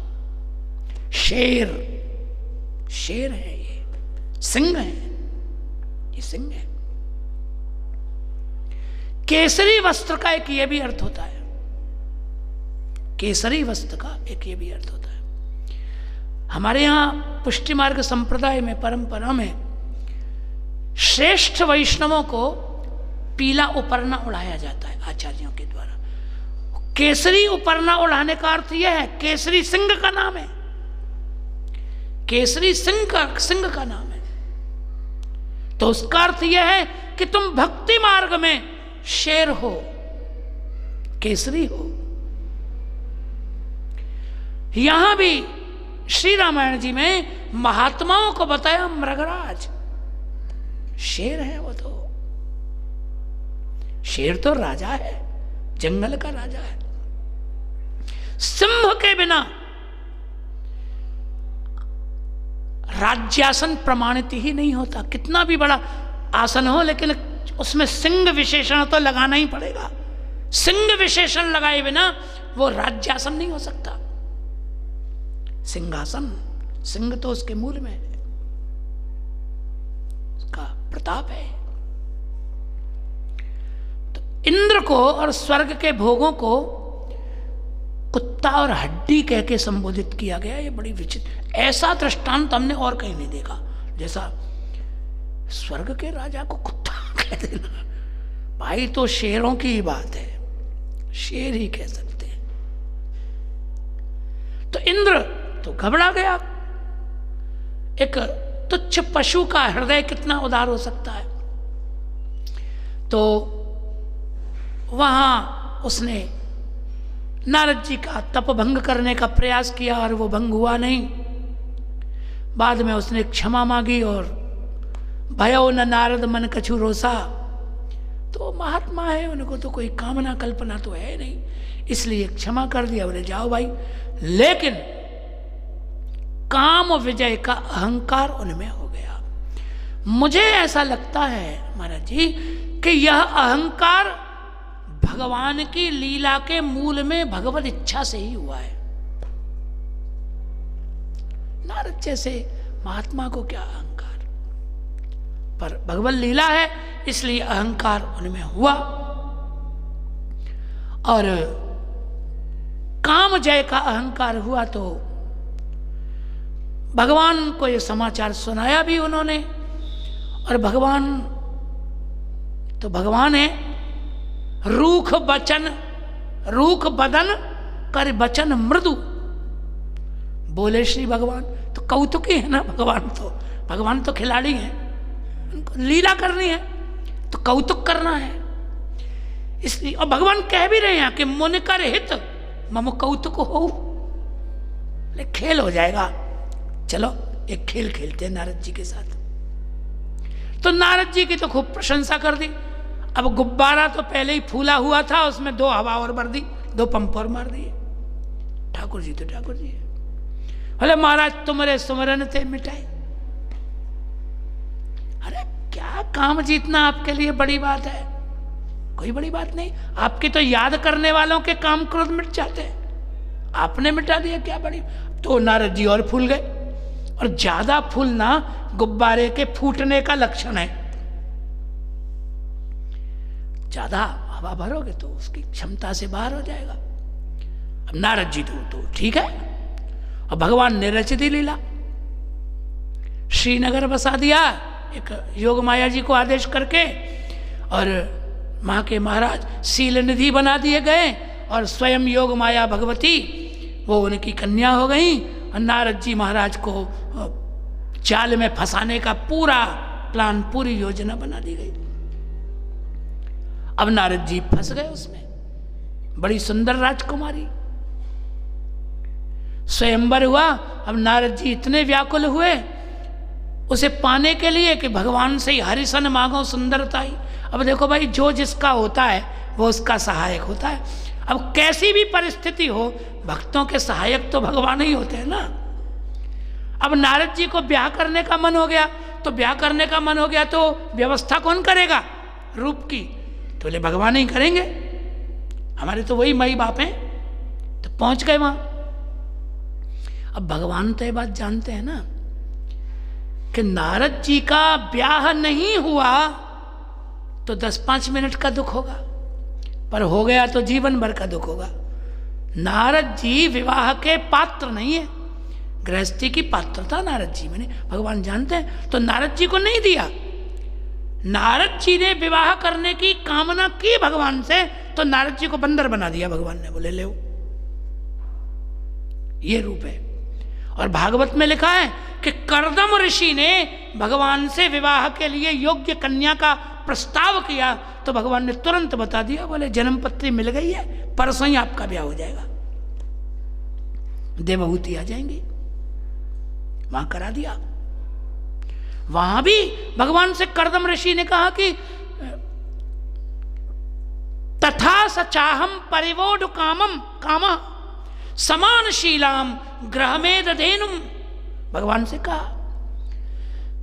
शेर। शेर है ये, सिंह है, ये सिंह है। केसरी वस्त्र का एक ये भी अर्थ होता है, केसरी वस्त्र का एक ये भी अर्थ होता है। हमारे यहां पुष्टि मार्ग संप्रदाय में, परंपरा में, श्रेष्ठ वैष्णवों को पीला उपरना उड़ाया जाता है आचार्यों के द्वारा। केसरी उपरना उड़ाने का अर्थ यह है, केसरी सिंह का नाम है, केसरी सिंह का नाम है। तो उसका अर्थ यह है कि तुम भक्ति मार्ग में शेर हो, केसरी हो। यहां भी श्री रामायण जी में महात्माओं को बताया मृगराज, शेर है वो। तो शेर तो राजा है, जंगल का राजा है। सिंह के बिना राज्यासन प्रमाणित ही नहीं होता। कितना भी बड़ा आसन हो, लेकिन उसमें सिंह विशेषण तो लगाना ही पड़ेगा। सिंह विशेषण लगाए बिना वो राज्यासन नहीं हो सकता। सिंहासन, सिंह तो उसके मूल में है, उसका प्रताप है। तो इंद्र को और स्वर्ग के भोगों को कुत्ता और हड्डी कह के संबोधित किया गया। ये बड़ी विचित्र, ऐसा दृष्टांत हमने और कहीं नहीं देखा। जैसा स्वर्ग के राजा को कुत्ता कह देना, भाई तो शेरों की ही बात है, शेर ही कह सकते हैं। तो इंद्र तो घबरा गया। एक तुच्छ पशु का हृदय कितना उदार हो सकता है। तो वहां उसने नारद जी का तप भंग करने का प्रयास किया और वो भंग हुआ नहीं। बाद में उसने क्षमा मांगी और भयो न नारद मन कछु रोसा। तो महात्मा है, उनको तो कोई कामना कल्पना तो है नहीं, इसलिए क्षमा कर दिया। बोले जाओ भाई, लेकिन काम विजय का अहंकार उनमें हो गया। मुझे ऐसा लगता है महाराज जी कि यह अहंकार भगवान की लीला के मूल में भगवत इच्छा से ही हुआ है। नारद जैसे महात्मा को क्या अहंकार, पर भगवत लीला है इसलिए अहंकार उनमें हुआ। और काम जय का अहंकार हुआ तो भगवान को यह समाचार सुनाया भी उन्होंने। और भगवान तो भगवान है, रूख बचन, रूख बदन कर बचन मृदु, बोले श्री भगवान। तो कौतुकी है ना भगवान, तो भगवान तो खिलाड़ी हैं, उनको लीला करनी है तो कौतुक करना है। इसलिए और भगवान कह भी रहे हैं कि मुन कर हित मम कौतुक हो, खेल हो जाएगा। चलो एक खेल खेलते हैं नारद जी के साथ। तो नारद जी की तो खूब प्रशंसा कर दी। अब गुब्बारा तो पहले ही फूला हुआ था, उसमें 2 हवा और भर दी, 2 पंप और मार दिए। ठाकुर जी तो ठाकुर जी है। बोले महाराज तुम्हारे सुमरन थे मिटाए। अरे क्या काम जीतना आपके लिए बड़ी बात है? कोई बड़ी बात नहीं। आपकी तो याद करने वालों के काम क्रोध मिट जाते हैं, आपने मिटा दिया, क्या बड़ी। तो नारद जी और फूल गए। और ज्यादा फूलना गुब्बारे के फूटने का लक्षण है। ज्यादा हवा भरोगे तो उसकी क्षमता से बाहर हो जाएगा। अब नारद जी तो ठीक है। और भगवान ने रच दी लीला, श्रीनगर बसा दिया एक योग माया जी को आदेश करके, और मां के महाराज शील निधि बना दिए गए और स्वयं योग माया भगवती वो उनकी कन्या हो गई और नारद जी महाराज को जाल में फंसाने का पूरा प्लान, पूरी योजना बना दी गई। अब नारद जी फंस गए उसमें। बड़ी सुंदर राजकुमारी, स्वयंवर हुआ। अब नारद जी इतने व्याकुल हुए उसे पाने के लिए कि भगवान से ही हरिसन मांगो सुंदरताई। अब देखो भाई, जो जिसका होता है वो उसका सहायक होता है। अब कैसी भी परिस्थिति हो, भक्तों के सहायक तो भगवान ही होते हैं ना। अब नारद जी को ब्याह करने का मन हो गया, तो ब्याह करने का मन हो गया तो व्यवस्था कौन करेगा रूप की? तो बोले भगवान ही करेंगे, हमारे तो वही माई बाप हैं। तो पहुंच गए वहां। अब भगवान तो ये बात जानते हैं ना कि नारद जी का ब्याह नहीं हुआ तो 10-5 मिनट का दुख होगा, पर हो गया तो जीवन भर का दुख होगा। नारद जी विवाह के पात्र नहीं है, गृहस्थी की पात्रता नारद जी में भगवान जानते हैं, तो नारद जी को नहीं दिया। नारद जी ने विवाह करने की कामना की भगवान से, तो नारद जी को बंदर बना दिया भगवान ने। बोले ले ये रूप है। और भागवत में लिखा है कि कर्दम ऋषि ने भगवान से विवाह के लिए योग्य कन्या का प्रस्ताव किया, तो भगवान ने तुरंत बता दिया, बोले जन्म पत्री मिल गई है, परसों ही आपका ब्याह हो जाएगा, देवहूति आ जाएंगी। वहां करा दिया। वहां भी भगवान से कर्दम ऋषि ने कहा कि तथा सचाहम परिवोड कामम कामा समान शीलाम ग्रहमेद धेनुम। भगवान से कहा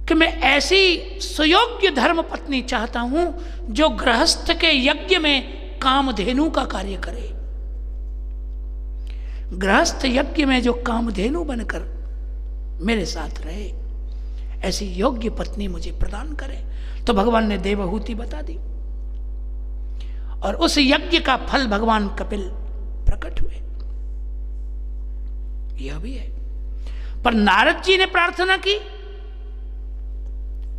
कि मैं ऐसी सुयोग्य धर्म पत्नी चाहता हूं जो गृहस्थ के यज्ञ में कामधेनु का कार्य करे। गृहस्थ यज्ञ में जो कामधेनु बनकर मेरे साथ रहे, ऐसी योग्य पत्नी मुझे प्रदान करे। तो भगवान ने देवहूति बता दी और उस यज्ञ का फल भगवान कपिल प्रकट हुए। यह भी है। पर नारद जी ने प्रार्थना की,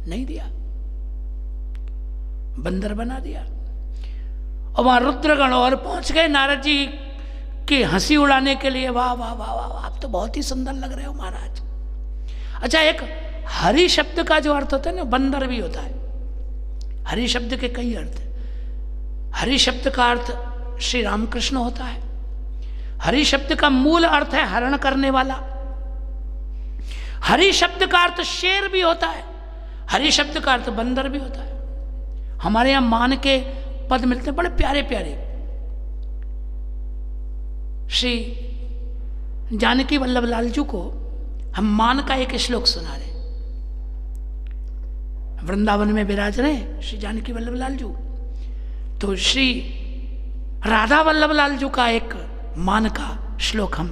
नहीं दिया, बंदर बना दिया। और वहां रुद्रगण और पहुंच गए नारद जी की हंसी उड़ाने के लिए। वाह वाह वाह वाह, आप तो बहुत ही सुंदर लग रहे हो महाराज। अच्छा, एक हरि शब्द का जो अर्थ होता है ना, बंदर भी होता है। हरि शब्द के कई अर्थ हैं। हरि शब्द का अर्थ श्री रामकृष्ण होता है। हरि शब्द का मूल अर्थ है हरण करने वाला। हरि शब्द का अर्थ शेर भी होता है। हरि शब्द का अर्थ बंदर भी होता है। हमारे यहां मान के पद मिलते हैं बड़े प्यारे प्यारे। श्री जानकी वल्लभ लाल जी को हम मान का एक श्लोक सुना रहे। वृंदावन में विराज रहे श्री जानकी वल्लभ लाल जी, तो श्री राधा वल्लभ लाल जी का एक मान का श्लोक हम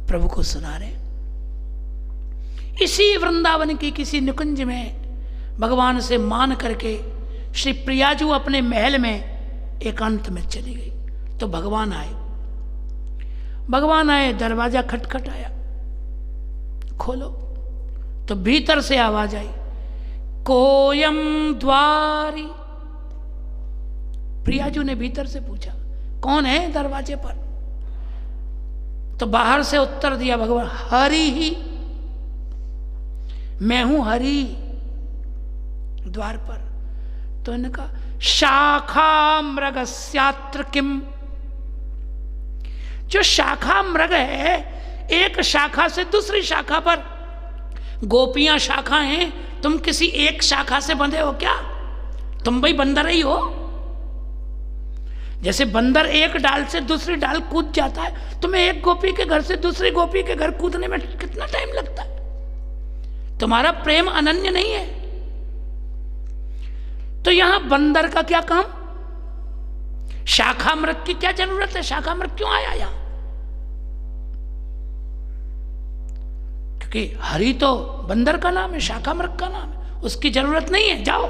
प्रभु को सुना रहे। इसी वृंदावन की किसी निकुंज में भगवान से मान करके श्री प्रियाजू अपने महल में एकांत में चली गई। तो भगवान आए, दरवाजा खटखटाया, खोलो। तो भीतर से आवाज आई, कोयम द्वारी। प्रियाजू ने भीतर से पूछा, कौन है दरवाजे पर? तो बाहर से उत्तर दिया भगवान, हरि ही, मैं हूं हरि द्वार पर। तो इन्होंने कहा, शाखा मृगस्यात्र किम। जो शाखा मृग है, एक शाखा से दूसरी शाखा पर, गोपियां शाखा हैं, तुम किसी एक शाखा से बंधे हो क्या? तुम भाई बंदर ही हो। जैसे बंदर एक डाल से दूसरी डाल कूद जाता है, तुम्हें एक गोपी के घर से दूसरी गोपी के घर कूदने में कितना टाइम लगता है? तुम्हारा प्रेम अनन्य नहीं है। तो यहां बंदर का क्या काम? शाखा मृग की क्या जरूरत है? शाखा मृग क्यों आया यहां? क्योंकि हरि तो बंदर का नाम है, शाखा मृग का नाम है, उसकी जरूरत नहीं है, जाओ।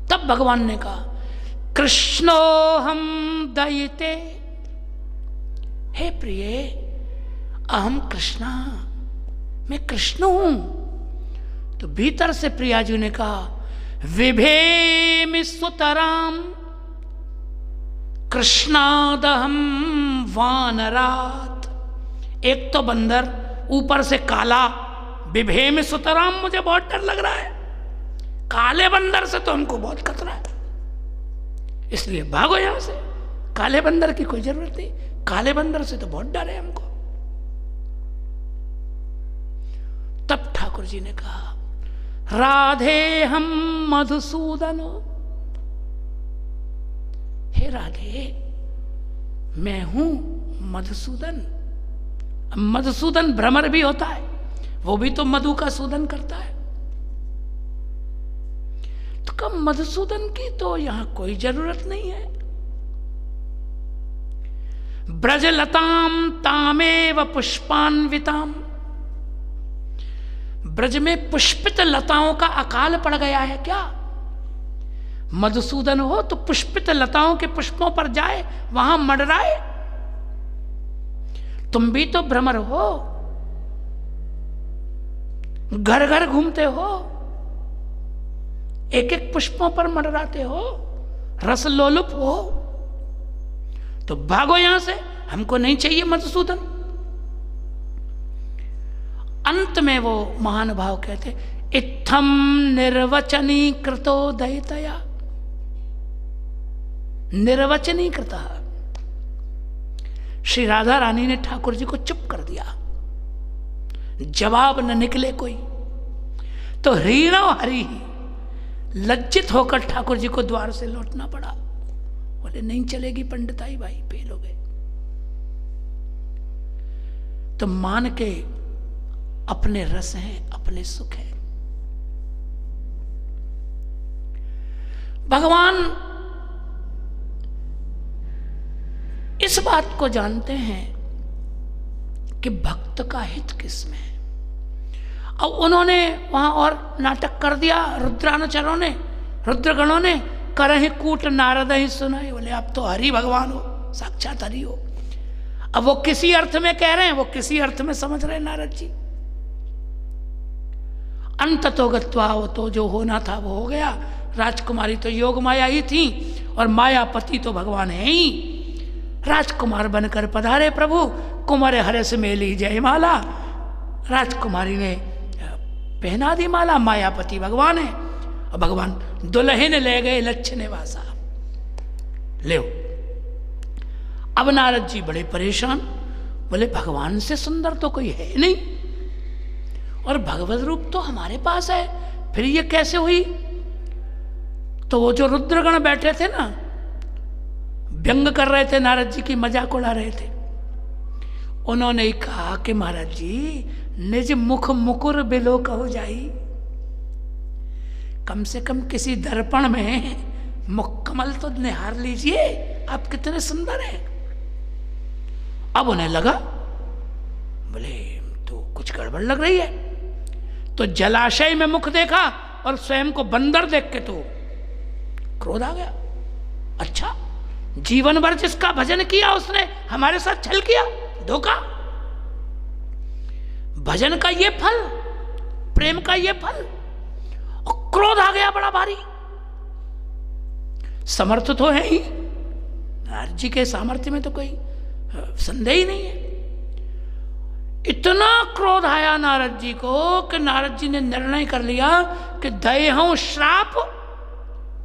तब भगवान ने कहा, कृष्णो हम दयिते। हे प्रिय, अहम कृष्णा, मैं कृष्ण हूं। तो भीतर से प्रियाजू ने कहा, विभेमि सुतराम कृष्णादहम वानरात, एक तो बंदर ऊपर से काला, विभेम सुतराम, मुझे बहुत डर लग रहा है, काले बंदर से तो हमको बहुत खतरा है, इसलिए भागो यहां से। काले बंदर की कोई जरूरत नहीं, काले बंदर से तो बहुत डर है हमको। तब ठाकुर जी ने कहा, राधे हम मधुसूदन, हे राधे मैं हूं मधुसूदन। मधुसूदन भ्रमर भी होता है, वो भी तो मधु का सूदन करता है। तो कब मधुसूदन की तो यहां कोई जरूरत नहीं है। ब्रजलताम तामेव पुष्पान्विताम, ब्रज में पुष्पित लताओं का अकाल पड़ गया है क्या? मधुसूदन हो तो पुष्पित लताओं के पुष्पों पर जाए, वहां मंडराए। तुम भी तो भ्रमर हो, घर घर घूमते हो, एक एक पुष्पों पर मंडराते हो, रस लोलुप हो, तो भागो यहां से, हमको नहीं चाहिए मधुसूदन। अंत में वो महानुभाव कहते, इत्थम निर्वचनी कृतो दयितया, निर्वचनी कृता। श्री राधा रानी ने ठाकुर जी को चुप कर दिया, जवाब न निकले कोई, तो हीरो हरि लज्जित होकर ठाकुर जी को द्वार से लौटना पड़ा। बोले नहीं चलेगी पंडिताई भाई, फेल हो गए। तो मान के अपने रस हैं, अपने सुख हैं। भगवान इस बात को जानते हैं कि भक्त का हित किसमें है। अब उन्होंने वहां और नाटक कर दिया, रुद्रानुचरों ने, रुद्रगणों ने, करहि कूट नारद ही सुनाए। बोले आप तो हरि भगवान हो, साक्षात हरि हो। अब वो किसी अर्थ में कह रहे हैं, वो किसी अर्थ में समझ रहे हैं नारद जी। अंत तो गत्वा, वो तो जो होना था वो हो गया। राजकुमारी तो योग माया ही थी और मायापति तो भगवान है ही। राजकुमार बनकर पधारे प्रभु, कुमार हरे से मेली जयमाला। राजकुमारी ने पहना दी माला, मायापति भगवान है। और भगवान दुल्हन ले गए लच्छने वासा। ले अब नारद जी बड़े परेशान, बोले भगवान से सुंदर तो कोई है नहीं, और भगवत रूप तो हमारे पास है, फिर ये कैसे हुई? तो वो जो रुद्रगण बैठे थे ना, व्यंग कर रहे थे नारद जी की, मजाक उड़ा रहे थे। उन्होंने कहा कि महाराज जी निज मुख मुकुर बिलो कहो जाई, कम से कम किसी दर्पण में मुख कमल तो निहार लीजिए, आप कितने सुंदर हैं। अब उन्हें लगा, बोले तो कुछ गड़बड़ लग रही है। तो जलाशय में मुख देखा और स्वयं को बंदर देख के तो क्रोध आ गया। अच्छा, जीवन भर जिसका भजन किया उसने हमारे साथ छल किया, धोखा। भजन का ये फल, प्रेम का ये फल, और क्रोध आ गया बड़ा भारी। समर्थ तो है ही, नारद जी के सामर्थ्य में तो कोई संदेह ही नहीं है। इतना क्रोध आया नारद जी को कि नारद जी ने निर्णय कर लिया कि दये हूं श्राप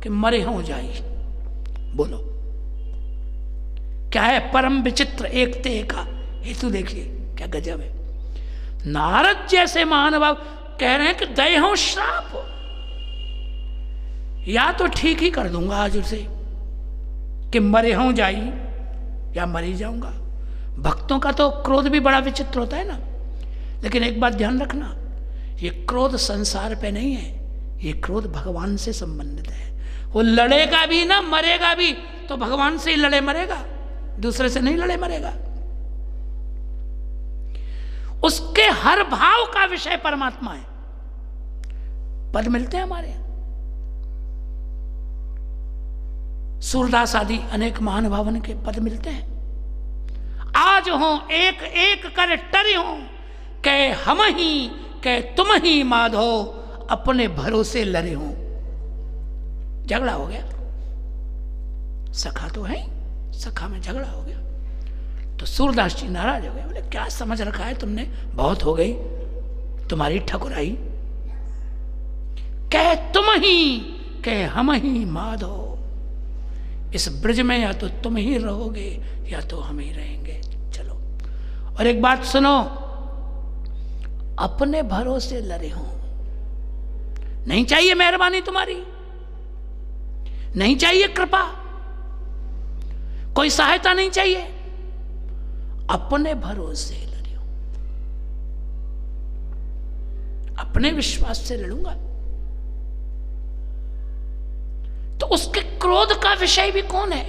कि मरे हूं जाई। बोलो क्या है परम विचित्र एकते का हेतु, देखिए क्या गजब है। नारद जैसे महानुभाव कह रहे हैं कि दये हूं श्राप, या तो ठीक ही कर दूंगा आज उसे कि मरे हूं जाई, या मरी जाऊंगा। भक्तों का तो क्रोध भी बड़ा विचित्र होता है ना। लेकिन एक बात ध्यान रखना, ये क्रोध संसार पे नहीं है, ये क्रोध भगवान से संबंधित है। वो लड़ेगा भी ना, मरेगा भी तो भगवान से ही लड़े मरेगा, दूसरे से नहीं लड़े मरेगा। उसके हर भाव का विषय परमात्मा है। पद मिलते हैं हमारे यहां, सूरदास आदि अनेक महानुभावन के पद मिलते हैं। आज हो एक एक कर टरी हो, कह हम ही कह तुम ही माधो, अपने भरोसे लड़े हो। झगड़ा हो गया, सखा तो है, सखा में झगड़ा हो गया। तो सूरदास जी नाराज हो गए, बोले क्या समझ रखा है तुमने, बहुत हो गई तुम्हारी ठकुराई। कह तुम ही कह हम ही माधो, इस ब्रज में या तो तुम ही रहोगे या तो हम ही रहेंगे। चलो, और एक बात सुनो, अपने भरोसे लड़े हो, नहीं चाहिए मेहरबानी तुम्हारी, नहीं चाहिए कृपा, कोई सहायता नहीं चाहिए, अपने भरोसे लड़े हो, अपने विश्वास से लड़ूंगा। तो उसके क्रोध का विषय भी कौन है?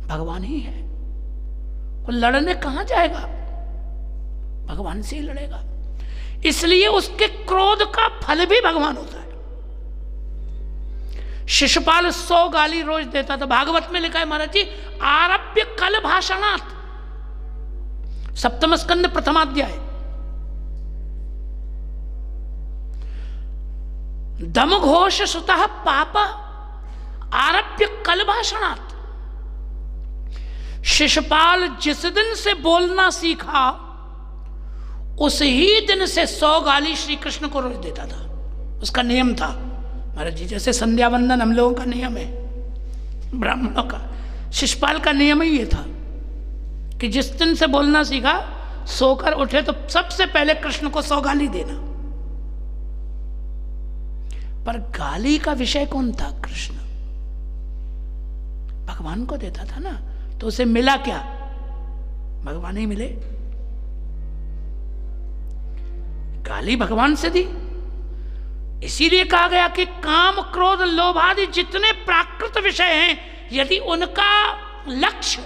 भगवान ही है। वो लड़ने कहां जाएगा? भगवान से ही लड़ेगा। इसलिए उसके क्रोध का फल भी भगवान होता है। शिशुपाल 100 गाली रोज देता था। भागवत में लिखा है महाराज जी, आरभ्य कल भाषणात्, 7वें स्कंद 1म अध्याय, दम घोष सुतः पाप आरभ्य कल भाषणात्। शिशुपाल जिस दिन से बोलना सीखा उस ही दिन से 100 गाली श्री कृष्ण को रोज देता था। उसका नियम था महाराज जी, जैसे संध्या वंदन हम लोगों का नियम है, ब्राह्मणों का, शिशुपाल का नियम ही ये था कि जिस दिन से बोलना सीखा, सोकर उठे तो सबसे पहले कृष्ण को 100 गाली देना। पर गाली का विषय कौन था? कृष्ण। भगवान को देता था ना, तो उसे मिला क्या? भगवान ही मिले। गाली भगवान से दी। इसीलिए कहा गया कि काम क्रोध लोभ आदि जितने प्राकृत विषय हैं, यदि उनका लक्ष्य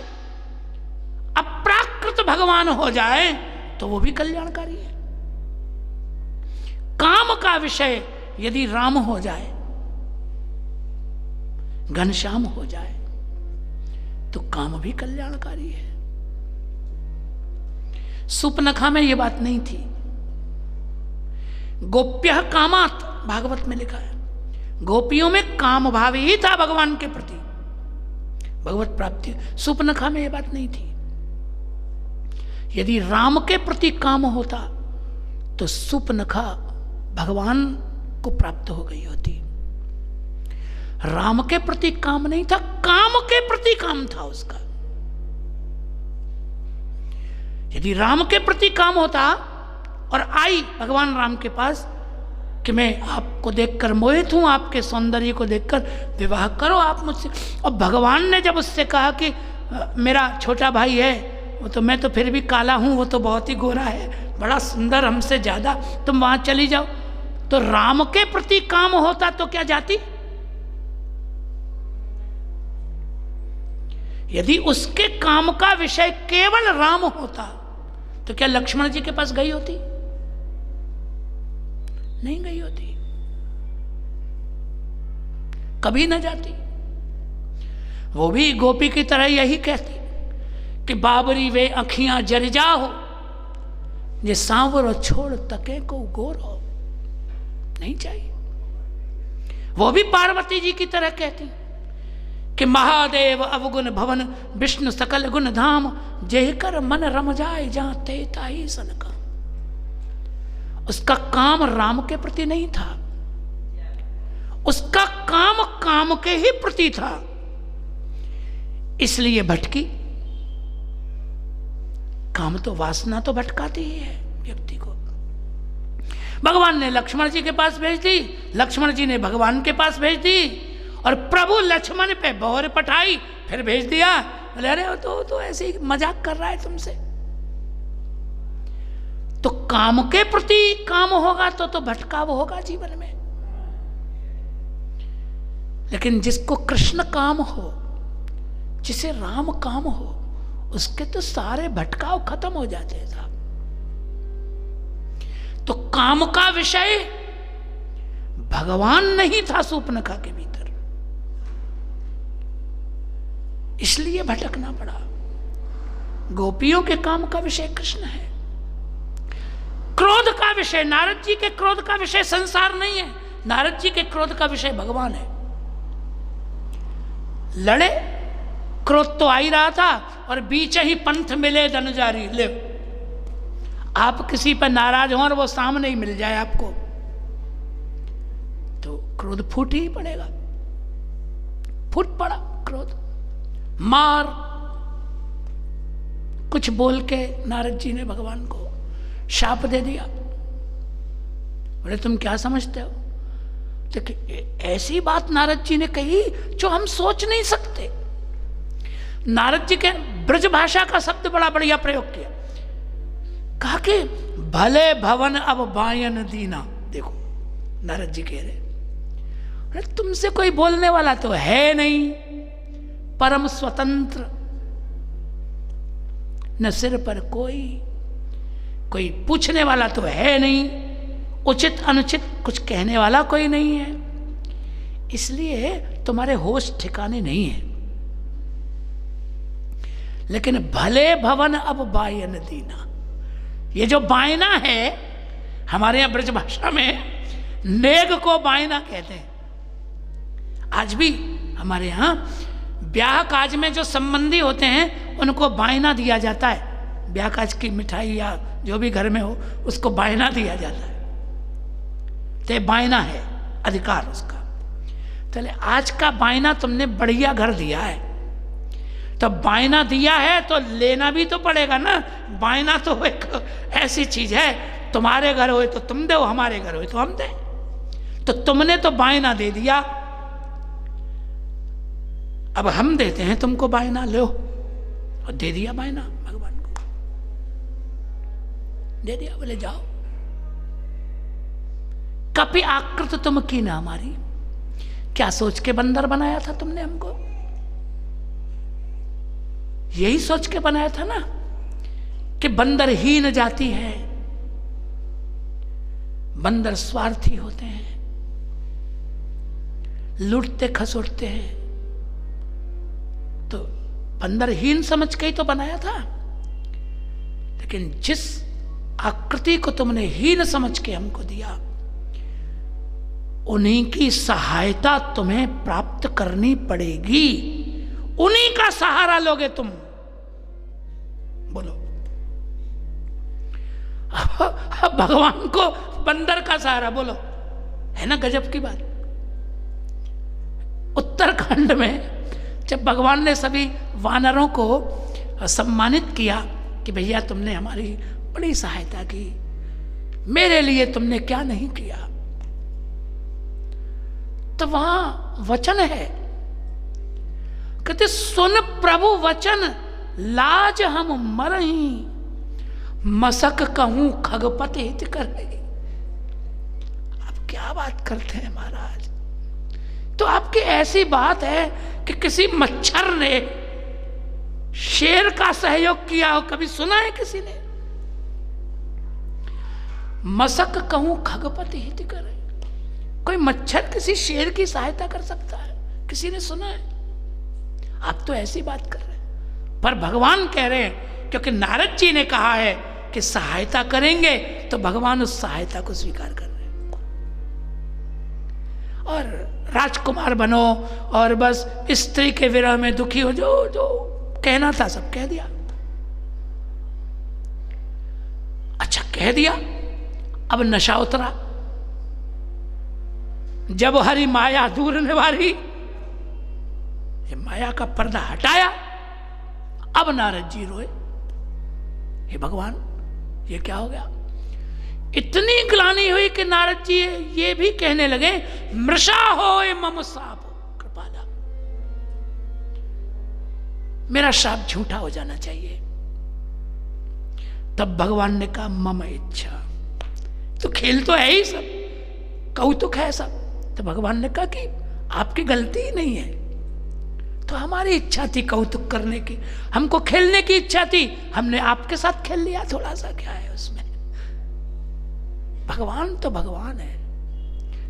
अप्राकृत भगवान हो जाए तो वो भी कल्याणकारी है। काम का विषय यदि राम हो जाए, घनश्याम हो जाए, तो काम भी कल्याणकारी है। सुपनखा में यह बात नहीं थी। गोप्यः कामात्, भागवत में लिखा है, गोपियों में काम भाव ही था भगवान के प्रति, भगवत प्राप्ति। सुपनखा में यह बात नहीं थी। यदि राम के प्रति काम होता तो सुपनखा भगवान को प्राप्त हो गई होती। राम के प्रति काम नहीं था, काम के प्रति काम था उसका। यदि राम के प्रति काम होता और आई भगवान राम के पास कि मैं आपको देखकर मोहित हूं, आपके सौंदर्य को देखकर विवाह करो आप मुझसे, और भगवान ने जब उससे कहा कि मेरा छोटा भाई है, वो तो, मैं तो फिर भी काला हूं, वो तो बहुत ही गोरा है, बड़ा सुंदर हमसे ज्यादा, तुम वहां चली जाओ, तो राम के प्रति काम होता तो क्या जाती? यदि उसके काम का विषय केवल राम होता तो क्या लक्ष्मण जी के पास गई होती? नहीं गई होती, कभी न जाती। वो भी गोपी की तरह यही कहती कि बाबरी वे अखियां जर जाओ, ये सांवरो छोड़ तके को गोरो, नहीं चाहिए। वो भी पार्वती जी की तरह कहती कि महादेव अवगुण भवन विष्णु सकल गुण धाम, जेकर मन रम जाए जहां ते ताई सन का। उसका काम राम के प्रति नहीं था, उसका काम काम के ही प्रति था, इसलिए भटकी। काम तो वासना तो भटकाती ही है व्यक्ति को। भगवान ने लक्ष्मण जी के पास भेज दी, लक्ष्मण जी ने भगवान के पास भेज दी, और प्रभु लक्ष्मण पे बौर पठाई, फिर भेज दिया। बोले अरे तो ऐसे ही मजाक कर रहा है तुमसे। तो काम के प्रति काम होगा तो भटकाव होगा जीवन में। लेकिन जिसको कृष्ण काम हो, जिसे राम काम हो, उसके तो सारे भटकाव खत्म हो जाते हैं साहब। तो काम का विषय भगवान नहीं था सूर्पनखा के भीतर, इसलिए भटकना पड़ा। गोपियों के काम का विषय कृष्ण है। क्रोध का विषय, नारद जी के क्रोध का विषय संसार नहीं है, नारद जी के क्रोध का विषय भगवान है। लड़े, क्रोध तो आ ही रहा था और बीच ही पंथ मिले धनुजारी। ले, आप किसी पर नाराज हो और वो सामने ही मिल जाए आपको, तो क्रोध फूट ही पड़ेगा। फूट पड़ा क्रोध, मार। कुछ बोल के नारद जी ने भगवान को शाप दे दिया। बोले तुम क्या समझते हो? देखिए ऐसी बात नारद जी ने कही जो हम सोच नहीं सकते। नारद जी के ब्रज भाषा का शब्द बड़ा बढ़िया प्रयोग किया। कहा कि भले भवन अब बायन दीना। देखो नारद जी कह रहे तुमसे कोई बोलने वाला तो है नहीं, परम स्वतंत्र, न सिर पर कोई पूछने वाला तो है नहीं, उचित अनुचित कुछ कहने वाला कोई नहीं है, इसलिए तुम्हारे होश ठिकाने नहीं है। लेकिन भले भवन अब बायन दीना, ये जो बायना है हमारे यहां ब्रज भाषा में नेग को बायना कहते हैं। आज भी हमारे यहां ब्याह काज में जो संबंधी होते हैं उनको बायना दिया जाता है। ब्याह काज की मिठाई या जो भी घर में हो उसको बायना दिया जाता है, तो बायना है अधिकार उसका। चले आज का बायना तुमने बढ़िया घर दिया है, तो बायना दिया है तो लेना भी तो पड़ेगा ना। बायना तो एक ऐसी चीज है, तुम्हारे घर हो तो तुम दो, हमारे घर हो तो हम दें। तो तुमने तो बायना दे दिया, अब हम देते हैं तुमको बायना, लो। और दे दिया बायना भगवान को, दे दिया। बोले जाओ। कपि आकृत तुम की ना हमारी, क्या सोच के बंदर बनाया था तुमने हमको? यही सोच के बनाया था ना कि बंदर हीन जाती है, बंदर स्वार्थी होते हैं, लूटते खसोटते हैं। तो बंदर हीन समझ के ही तो बनाया था। लेकिन जिस आकृति को तुमने हीन समझ के हमको दिया, उन्हीं की सहायता तुम्हें प्राप्त करनी पड़ेगी, उन्हीं का सहारा लोगे तुम। बोलो, भगवान को बंदर का सहारा, बोलो, है ना गजब की बात। उत्तराखंड में जब भगवान ने सभी वानरों को सम्मानित किया कि भैया तुमने हमारी बड़ी सहायता की, मेरे लिए तुमने क्या नहीं किया, तो वहां वचन है, कहते सुन प्रभु वचन लाज हम मरही, मसक कहूं खगपति हित करे। आप क्या बात करते हैं महाराज? तो आपकी ऐसी बात है कि किसी मच्छर ने शेर का सहयोग किया हो, कभी सुना है किसी ने? मसक कहूं खगपति हित करे, कोई मच्छर किसी शेर की सहायता कर सकता है? किसी ने सुना है? आप तो ऐसी बात कर रहे हैं। पर भगवान कह रहे हैं, क्योंकि नारद जी ने कहा है कि सहायता करेंगे, तो भगवान उस सहायता को स्वीकार कर रहे हैं। और राजकुमार बनो और बस स्त्री के विरह में दुखी हो, जो जो कहना था सब कह दिया। अच्छा कह दिया, अब नशा उतरा। जब हरि माया दूर निवारी, ये माया का पर्दा हटाया, अब नारद जी रोए, हे भगवान ये क्या हो गया? इतनी ग्लानि हुई कि नारद जी ये भी कहने लगे, मृषा होए मम साप कृपाला, मेरा शाप झूठा हो जाना चाहिए। तब भगवान ने कहा मम इच्छा, तो खेल तो है ही सब, कौतुक है सब। तो भगवान ने कहा कि आपकी गलती ही नहीं है, तो हमारी इच्छा थी कौतुक करने की, हमको खेलने की इच्छा थी, हमने आपके साथ खेल लिया, थोड़ा सा क्या है उसमें? भगवान तो भगवान है,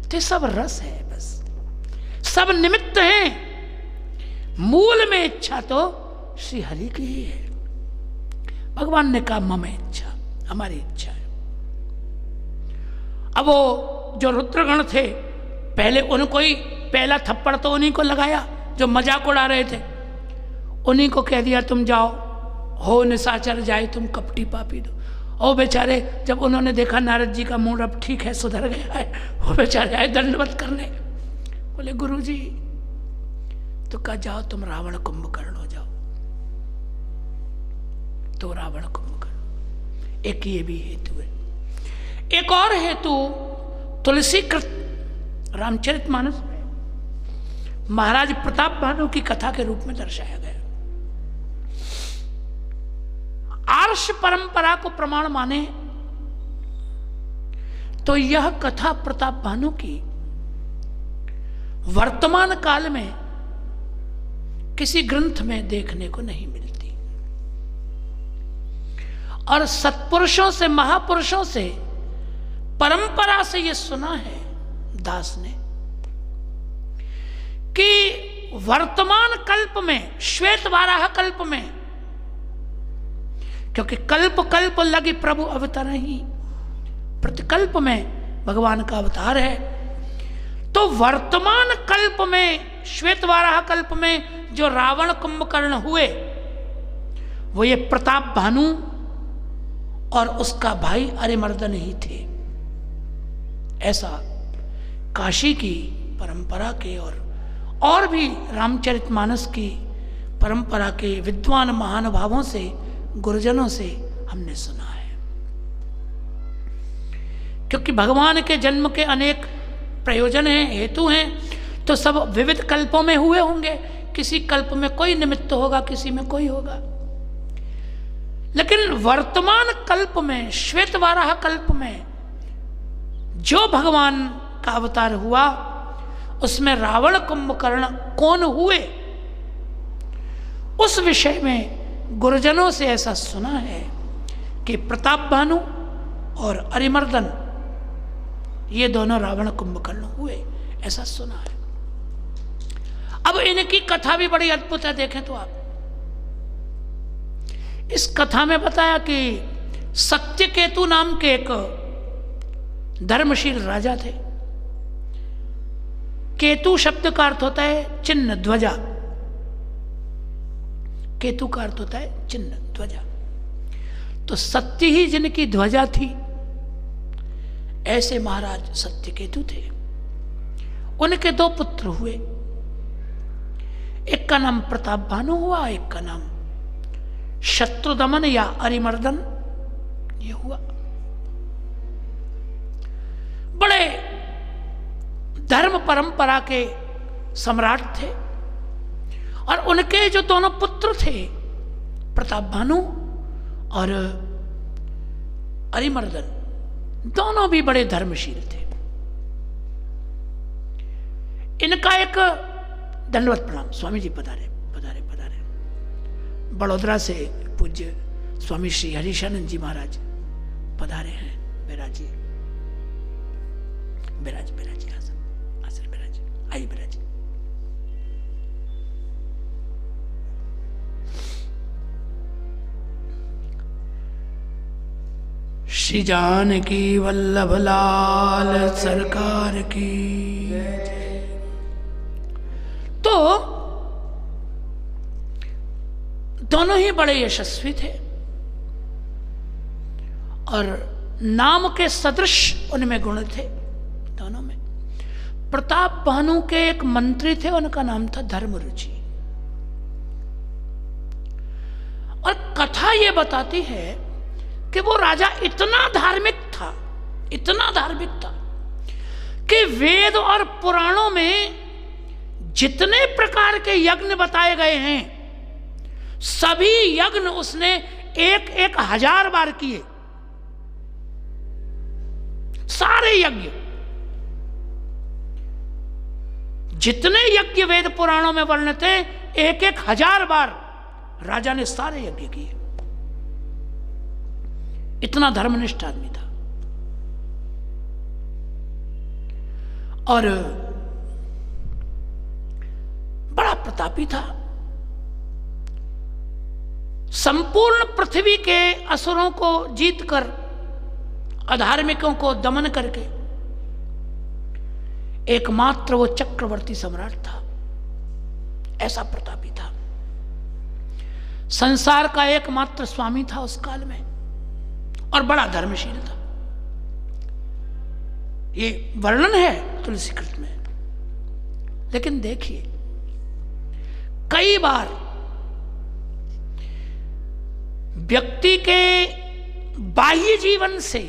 तो सब रस है, बस सब निमित्त हैं, मूल में इच्छा तो श्री हरि की ही है। भगवान ने कहा मम इच्छा, हमारी इच्छा है। अब वो जो रुद्रगण थे, पहले उनको ही पहला थप्पड़ तो उन्हीं को लगाया जो मजाक उड़ा रहे थे। उन्हीं को कह दिया तुम जाओ, हो निशाचर जाए तुम कपटी पापी दो। और बेचारे जब उन्होंने देखा नारद जी का मूड अब ठीक है, सुधर गया है, वो बेचारे आए दंडवत करने। बोले गुरुजी, तो कहा जाओ तुम रावण कुंभकर्ण हो जाओ। तो रावण कुंभकर्ण, एक ये भी हेतु है। एक और हेतु तुलसीकृत रामचरितमानस में महाराज प्रताप भानु की कथा के रूप में दर्शाया गया। आर्ष परंपरा को प्रमाण माने तो यह कथा प्रताप भानु की वर्तमान काल में किसी ग्रंथ में देखने को नहीं मिलती। और सत्पुरुषों से, महापुरुषों से, परंपरा से यह सुना है दास ने कि वर्तमान कल्प में, श्वेत वाराह कल्प में, क्योंकि कल्प कल्प लगी प्रभु अवतार ही, प्रतिकल्प में भगवान का अवतार है। तो वर्तमान कल्प में, श्वेत वाराह कल्प में जो रावण कुंभकर्ण हुए वो ये प्रताप भानु और उसका भाई अरिमर्दन ही थे। ऐसा काशी की परंपरा के और भी रामचरितमानस की परंपरा के विद्वान महानुभावों से, गुरुजनों से हमने सुना है। क्योंकि भगवान के जन्म के अनेक प्रयोजन हैं, हेतु हैं, तो सब विविध कल्पों में हुए होंगे। किसी कल्प में कोई निमित्त होगा, किसी में कोई होगा। लेकिन वर्तमान कल्प में, श्वेत वाराह कल्प में जो भगवान का अवतार हुआ उसमें रावण कुंभकर्ण कौन हुए, उस विषय में गुरुजनों से ऐसा सुना है कि प्रताप भानु और अरिमर्दन ये दोनों रावण कुंभकर्ण हुए, ऐसा सुना है। अब इनकी कथा भी बड़ी अद्भुत है, देखें तो आप। इस कथा में बताया कि सत्यकेतु नाम के एक धर्मशील राजा थे। केतु शब्द का अर्थ होता है चिन्ह, ध्वजा। केतु का अर्थ होता है चिन्ह, ध्वजा। तो सत्य ही जिनकी ध्वजा थी, ऐसे महाराज सत्यकेतु थे। उनके दो पुत्र हुए, एक का नाम प्रताप भानु हुआ, एक का नाम शत्रुदमन या अरिमर्दन ये हुआ। बड़े धर्म परंपरा के सम्राट थे। और उनके जो दोनों पुत्र थे, प्रताप भानु और अरिमर्दन, दोनों भी बड़े धर्मशील थे। इनका एक दंडवत प्रणाम। स्वामी जी पधारे, पधारे, पधारे। बड़ोदरा से पूज्य स्वामी श्री हरीशानंद जी महाराज पधारे हैं। बिराजिए, बिराज, बिराजिए, आसन बिराजिए, आइए बिराजिए। श्री जानकी वल्लभ लाल सरकार की। तो दोनों ही बड़े यशस्वी थे और नाम के सदृश उनमें गुण थे दोनों में। प्रताप भानु के एक मंत्री थे, उनका नाम था धर्मरुचि। और कथा यह बताती है कि वो राजा इतना धार्मिक था, इतना धार्मिक था कि वेद और पुराणों में जितने प्रकार के यज्ञ बताए गए हैं, सभी यज्ञ उसने 1,000 बार किए। सारे यज्ञ, जितने यज्ञ वेद पुराणों में वर्णित थे, 1,000 बार राजा ने सारे यज्ञ किए। इतना धर्मनिष्ठ आदमी था। और बड़ा प्रतापी था। संपूर्ण पृथ्वी के असुरों को जीतकर, अधार्मिकों को दमन करके एकमात्र वो चक्रवर्ती सम्राट था। ऐसा प्रतापी था। संसार का एकमात्र स्वामी था उस काल में और बड़ा धर्मशील था। ये वर्णन है तुलसी कृत में। लेकिन देखिए, कई बार व्यक्ति के बाह्य जीवन से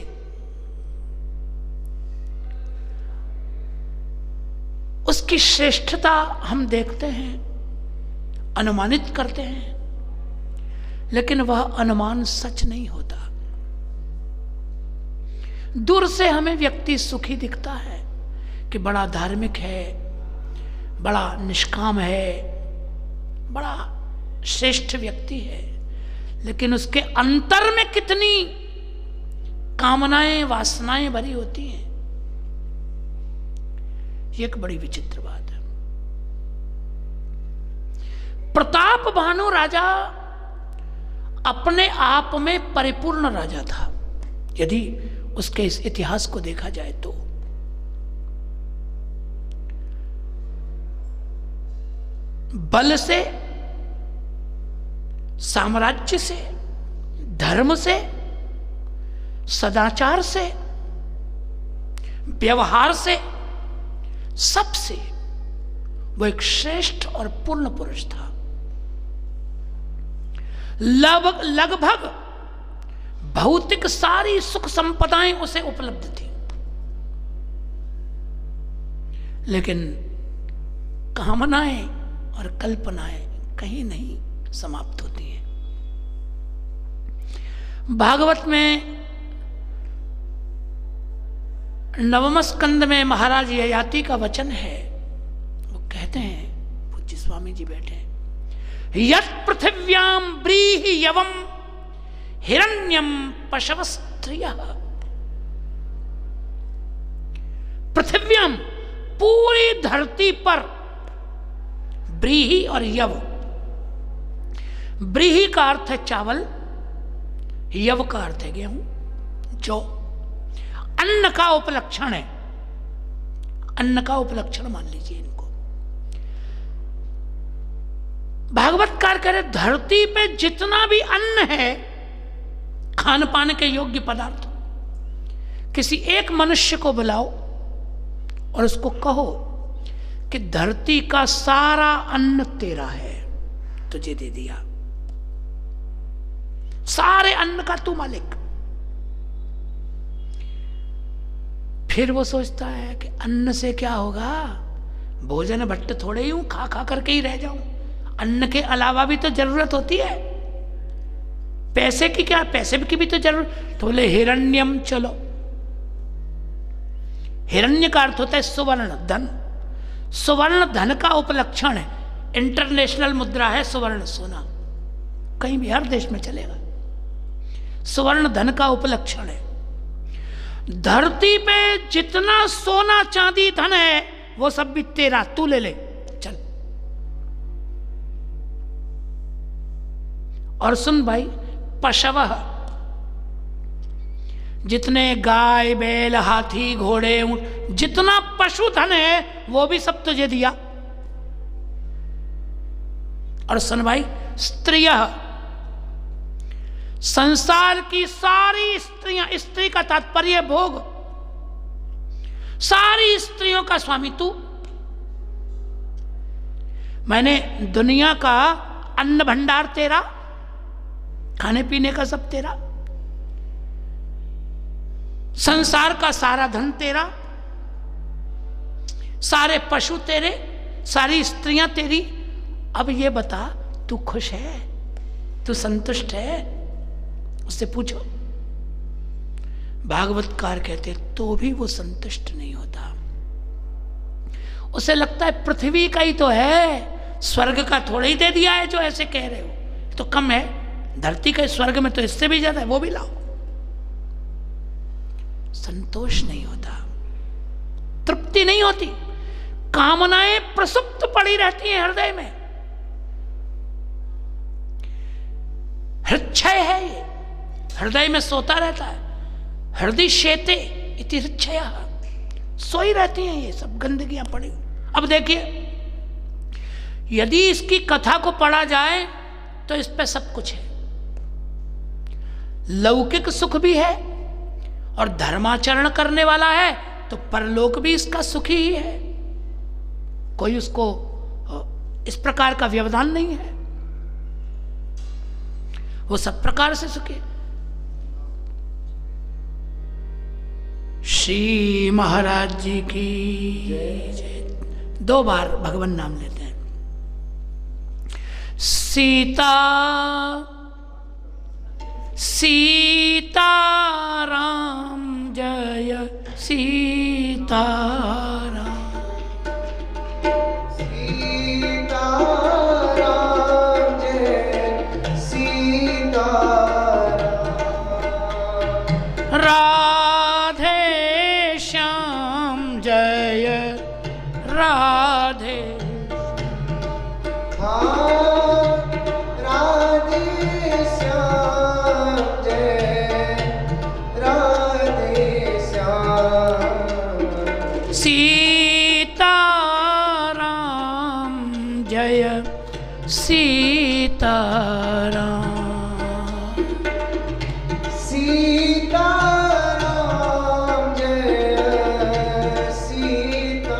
उसकी श्रेष्ठता हम देखते हैं, अनुमानित करते हैं, लेकिन वह अनुमान सच नहीं होता। दूर से हमें व्यक्ति सुखी दिखता है कि बड़ा धार्मिक है, बड़ा निष्काम है, बड़ा श्रेष्ठ व्यक्ति है, लेकिन उसके अंतर में कितनी कामनाएं, वासनाएं भरी होती हैं, ये एक बड़ी विचित्र बात है। प्रताप भानु राजा अपने आप में परिपूर्ण राजा था, यदि उसके इस इतिहास को देखा जाए तो। बल से, साम्राज्य से, धर्म से, सदाचार से, व्यवहार से, सबसे वो एक श्रेष्ठ और पूर्ण पुरुष था। लगभग भौतिक सारी सुख संपदाएं उसे उपलब्ध थी, लेकिन कामनाएं और कल्पनाएं कहीं नहीं समाप्त होती हैं। भागवत में नवम स्कंद में महाराज ययाति का वचन है। वो कहते हैं, पूज्य स्वामी जी बैठे हैं, यत् पृथिव्याम ब्रीहि यवम हिरण्यम पशवस्त्रियः। पृथिव्याम, पूरी धरती पर, ब्रीहि और यव। ब्रीहि का अर्थ है चावल, यव का अर्थ है गेहूं, जौ। अन्न का उपलक्षण है, अन्न का उपलक्षण मान लीजिए इनको। भागवतकार कह रहे धरती पे जितना भी अन्न है, खान पान के योग्य पदार्थ, किसी एक मनुष्य को बुलाओ और उसको कहो कि धरती का सारा अन्न तेरा है, तुझे दे दिया, सारे अन्न का तू मालिक। फिर वो सोचता है कि अन्न से क्या होगा, भोजन भट्ट थोड़े ही हूं, खा खा करके ही रह जाऊं, अन्न के अलावा भी तो जरूरत होती है, पैसे की क्या, पैसे की भी तो जरूरत। तो बोले हिरण्यम, चलो। हिरण्य का अर्थ होता है सुवर्ण धन। सुवर्ण धन का उपलक्षण है, इंटरनेशनल मुद्रा है सुवर्ण, सोना, कहीं भी हर देश में चलेगा। सुवर्ण धन का उपलक्षण है। धरती पे जितना सोना चांदी धन है वो सब भी तेरा, तू ले ले, चल। और सुन भाई, पशवः, जितने गाय बैल हाथी घोड़े ऊंट, जितना पशुधन है वो भी सब तुझे दिया। और सुन भाई, स्त्रियः, संसार की सारी स्त्रियां, स्त्री का तात्पर्य भोग, सारी स्त्रियों का स्वामी तू। मैंने दुनिया का अन्न भंडार तेरा, खाने पीने का सब तेरा, संसार का सारा धन तेरा, सारे पशु तेरे, सारी स्त्रियां तेरी। अब ये बता, तू खुश है, तू संतुष्ट है? उससे पूछो। भागवतकार कहते तो भी वो संतुष्ट नहीं होता। उसे लगता है पृथ्वी का ही तो है, स्वर्ग का थोड़ा ही दे दिया है जो ऐसे कह रहे हो, तो कम है। धरती के स्वर्ग में तो इससे भी ज्यादा है, वो भी लाओ। संतोष नहीं होता, तृप्ति नहीं होती, कामनाएं प्रसुप्त पड़ी रहती हैं हृदय में। हृच्छय है ये, हृदय में सोता रहता है। हृदय शेते इति हृच्छया, सोई रहती हैं ये सब गंदगियां पड़ी। अब देखिए, यदि इसकी कथा को पढ़ा जाए तो इस पे सब कुछ है। लौकिक सुख भी है और धर्माचरण करने वाला है तो परलोक भी इसका सुखी ही है। कोई उसको इस प्रकार का व्यवधान नहीं है, वो सब प्रकार से सुखी। श्री महाराज जी की जय। 2 बार भगवान नाम लेते हैं। सीता सीताराम जय सीताराम। सीताराम जय सीताराम। राधे श्याम जय राधे। हाँ राधे श्याम जय राधे श्याम। सीताराम जय सीताराम। सीताराम जय सीताराम।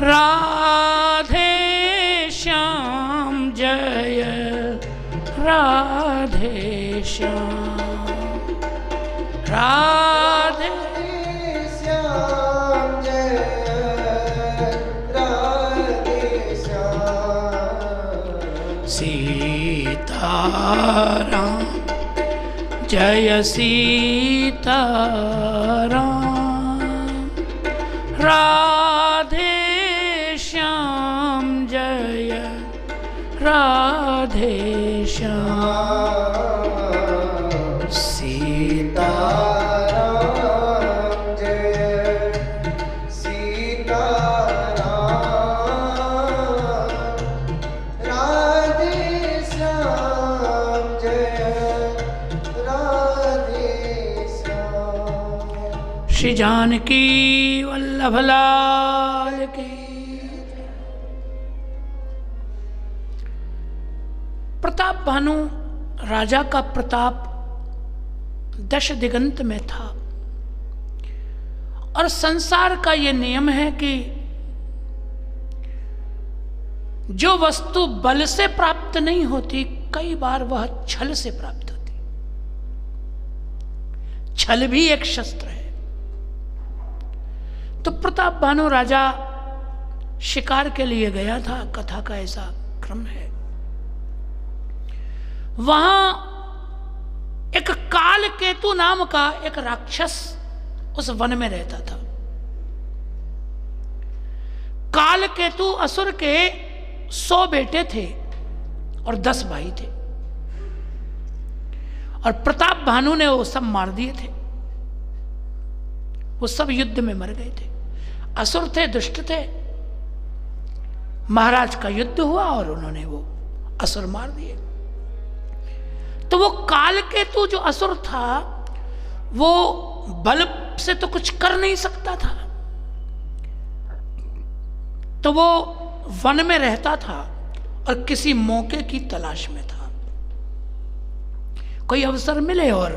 राधे श्याम जय राधे श्याम। राधे श्याम जय राधे श्याम। सीताराम जय सीताराम। राधे श्याम जय राधे श्याम। सीताराम जय सीताराम। राधे श्याम जय राधे श्याम। श्री जानकी वल्लभ लाल की। प्रताप भानु राजा का प्रताप दश दिगंत में था और संसार का यह नियम है कि जो वस्तु बल से प्राप्त नहीं होती कई बार वह छल से प्राप्त होती। छल भी एक शस्त्र है। तो प्रताप भानु राजा शिकार के लिए गया था, कथा का ऐसा क्रम है। वहां एक काल केतु नाम का एक राक्षस उस वन में रहता था। काल केतु असुर के 100 बेटे थे और 10 भाई थे और प्रताप भानु ने वो सब मार दिए थे। वो सब युद्ध में मर गए थे। असुर थे, दुष्ट थे। महाराज का युद्ध हुआ और उन्होंने वो असुर मार दिए। तो वो कालकेतु जो असुर था वो बल से तो कुछ कर नहीं सकता था, तो वो वन में रहता था और किसी मौके की तलाश में था। कोई अवसर मिले और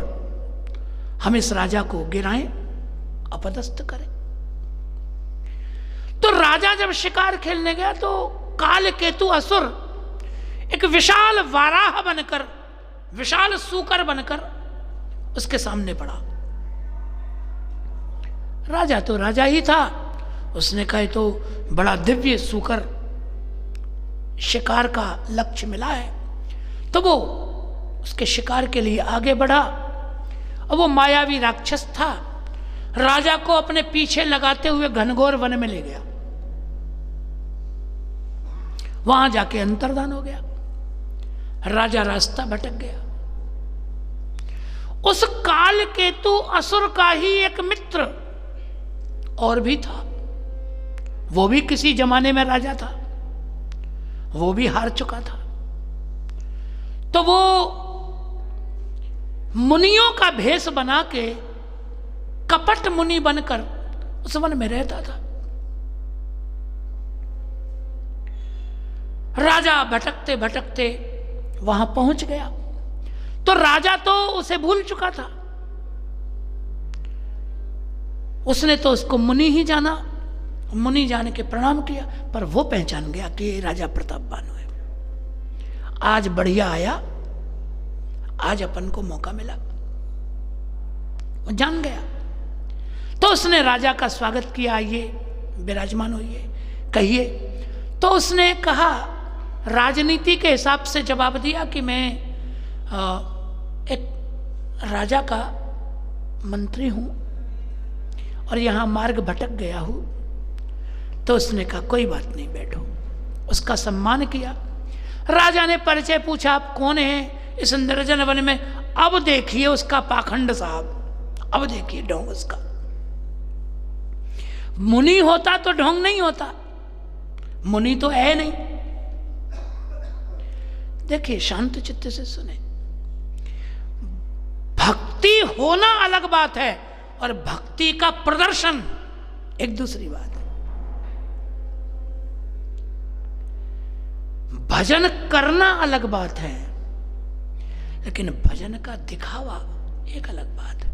हम इस राजा को गिराएं, अपदस्थ करें। तो राजा जब शिकार खेलने गया तो कालकेतु असुर एक विशाल वाराह बनकर, विशाल सूकर बनकर उसके सामने पड़ा। राजा तो राजा ही था, उसने कहा तो बड़ा दिव्य सूकर शिकार का लक्ष्य मिला है, तो वो उसके शिकार के लिए आगे बढ़ा। और वो मायावी राक्षस था, राजा को अपने पीछे लगाते हुए घनघोर वन में ले गया। वहां जाके अंतर्धान हो गया। राजा रास्ता भटक गया। उस काल केतु असुर का ही एक मित्र और भी था। वो भी किसी जमाने में राजा था, वो भी हार चुका था। तो वो मुनियों का भेष बना के कपट मुनि बनकर उस वन में रहता था। राजा भटकते भटकते वहां पहुंच गया, तो राजा तो उसे भूल चुका था। उसने तो उसको मुनि ही जाना, मुनि जाने के प्रणाम किया, पर वो पहचान गया कि ये राजा प्रताप बानो है। आज बढ़िया आया, आज अपन को मौका मिला, वो जान गया। तो उसने राजा का स्वागत किया, आइए विराजमान होइए, कहिए। तो उसने कहा, राजनीति के हिसाब से जवाब दिया कि मैं एक राजा का मंत्री हूं और यहां मार्ग भटक गया हूं। तो उसने कहा कोई बात नहीं, बैठो। उसका सम्मान किया। राजा ने परिचय पूछा, आप कौन हैं इस निर्जन वन में? अब देखिए उसका पाखंड साहब, अब देखिए ढोंग उसका। मुनि होता तो ढोंग नहीं होता, मुनि तो है नहीं। देखिए शांत चित्त से सुने, भक्ति होना अलग बात है और भक्ति का प्रदर्शन एक दूसरी बात है। भजन करना अलग बात है, लेकिन भजन का दिखावा एक अलग बात है।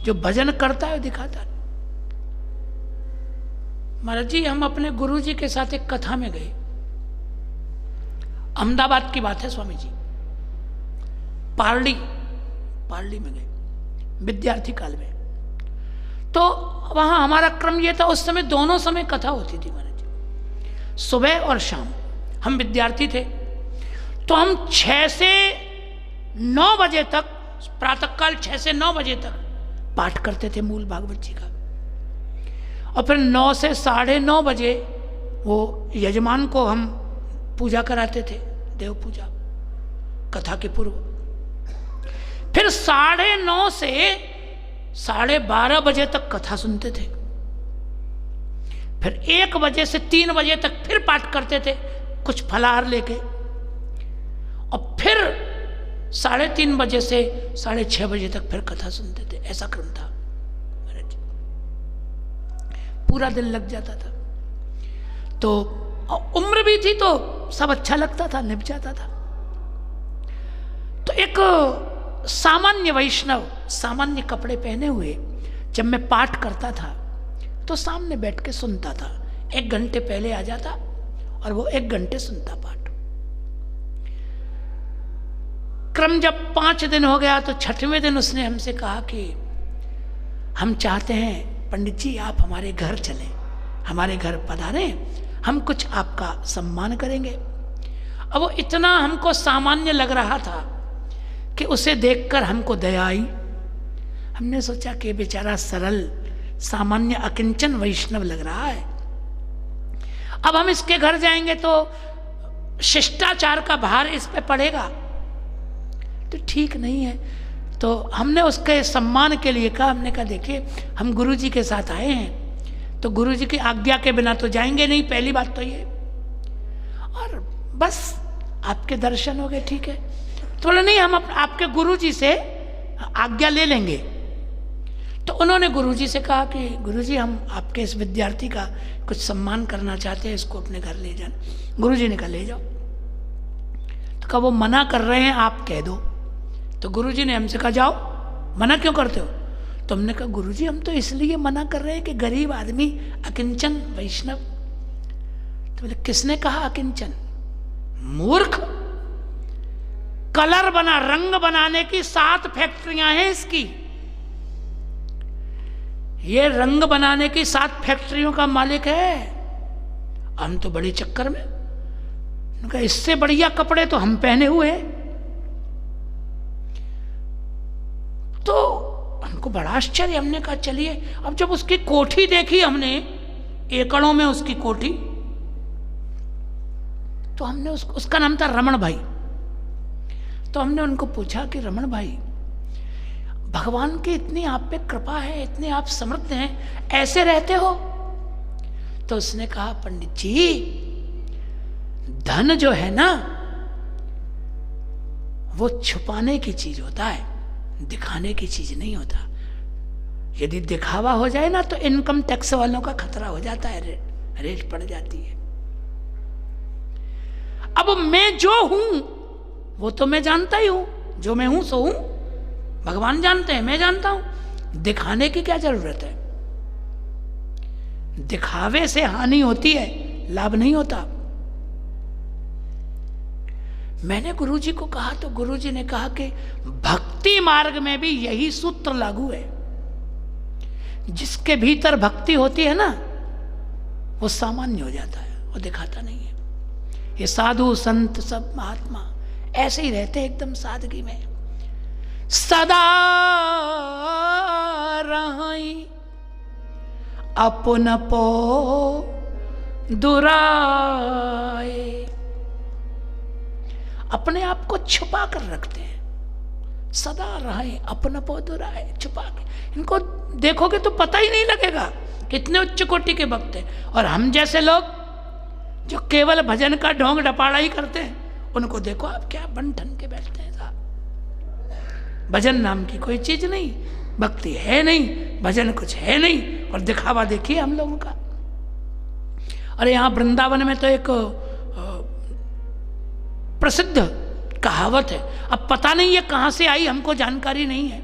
जो भजन करता है दिखाता है। महाराज जी, हम अपने गुरु जी के साथ एक कथा में गए, अहमदाबाद की बात है स्वामी जी, पार्ली में गए विद्यार्थी काल में। तो वहां हमारा क्रम यह था, उस समय दोनों समय कथा होती थी महाराज जी, सुबह और शाम। हम विद्यार्थी थे तो हम 6 से 9 बजे तक, प्रातःकाल 6 से 9 बजे तक पाठ करते थे मूल भागवत जी का, और फिर 9 से 9:30 बजे वो यजमान को हम पूजा कराते थे, देव पूजा कथा के पूर्व। फिर 9:30 से 12:30 बजे तक कथा सुनते थे। फिर 1 बजे से 3 बजे तक फिर पाठ करते थे, कुछ फलाहार लेके, और फिर 3:30 बजे से 6:30 बजे तक फिर कथा सुनते थे। ऐसा क्रम था महाराज, पूरा दिन लग जाता था। तो उम्र भी थी तो सब अच्छा लगता था, निभ जाता था। तो एक सामान्य वैष्णव, सामान्य कपड़े पहने हुए, जब मैं पाठ करता था तो सामने बैठ के सुनता था। 1 घंटे पहले आ जाता और वो 1 घंटे सुनता पाठ। क्रम जब 5 दिन हो गया तो 6वें दिन उसने हमसे कहा कि हम चाहते हैं पंडित जी आप हमारे घर चलें, हमारे घर पधारें, हम कुछ आपका सम्मान करेंगे। अब वो इतना हमको सामान्य लग रहा था कि उसे देखकर हमको दया आई। हमने सोचा कि बेचारा सरल सामान्य अकिंचन वैष्णव लग रहा है, अब हम इसके घर जाएंगे तो शिष्टाचार का भार इस पे पड़ेगा, तो ठीक नहीं है। तो हमने उसके सम्मान के लिए कहा, हमने कहा देखिए हम गुरुजी के साथ आए हैं तो गुरुजी की आज्ञा के बिना तो जाएंगे नहीं, पहली बात तो ये, और बस आपके दर्शन हो गए ठीक है। तो बोले नहीं, हम आपके गुरुजी से आज्ञा ले लेंगे। तो उन्होंने गुरुजी से कहा कि गुरुजी हम आपके इस विद्यार्थी का कुछ सम्मान करना चाहते हैं, इसको अपने घर ले जाना। गुरुजी ने कहा ले जाओ। तो कहा वो मना कर रहे हैं, आप कह दो। तो गुरुजी ने हमसे कहा जाओ, मना क्यों करते हो? तो हमने कहा गुरुजी हम तो इसलिए मना कर रहे हैं कि गरीब आदमी, अकिंचन वैष्णव। तो बोले किसने कहा अकिंचन? मूर्ख, कलर बना, रंग बनाने की 7 फैक्ट्रियां हैं इसकी, ये रंग बनाने की 7 फैक्ट्रियों का मालिक है। हम तो बड़े चक्कर में, उनका इससे बढ़िया कपड़े तो हम पहने हुए हैं। तो हमको बड़ा आश्चर्य, हमने कहा चलिए। अब जब उसकी कोठी देखी हमने, एकड़ों में उसकी कोठी, तो हमने उसका नाम था रमण भाई। तो हमने उनको पूछा कि रमण भाई, भगवान की इतनी आप पे कृपा है, इतने आप समर्थ हैं, ऐसे रहते हो? तो उसने कहा पंडित जी धन जो है ना वो छुपाने की चीज होता है, दिखाने की चीज नहीं होता। यदि दिखावा हो जाए ना तो इनकम टैक्स वालों का खतरा हो जाता है, रेट पड़ जाती है। अब मैं जो हूं वो तो मैं जानता ही हूं, जो मैं हूं सो हूं, भगवान जानते हैं, मैं जानता हूं। दिखाने की क्या जरूरत है? दिखावे से हानि होती है, लाभ नहीं होता। मैंने गुरुजी को कहा तो गुरुजी ने कहा कि भक्ति मार्ग में भी यही सूत्र लागू है। जिसके भीतर भक्ति होती है ना, वो सामान्य हो जाता है, वो दिखाता नहीं है। ये साधु संत सब महात्मा ऐसे ही रहते हैं, एकदम सादगी में। सदा रहाई अपन पो दुराए, अपने आप को छुपा कर रखते हैं। सदा रहे अपन पो दुराए, छुपा के। इनको देखोगे तो पता ही नहीं लगेगा कितने उच्च कोटि के भक्त हैं। और हम जैसे लोग जो केवल भजन का ढोंग डपाड़ा ही करते हैं, उनको देखो आप क्या बन ठन के बैठते हैं साहब। भजन नाम की कोई चीज नहीं, भक्ति है नहीं, भजन कुछ है नहीं, और दिखावा देखिए हम लोगों का। अरे यहाँ वृंदावन में तो एक प्रसिद्ध कहावत है, अब पता नहीं ये कहाँ से आई, हमको जानकारी नहीं है,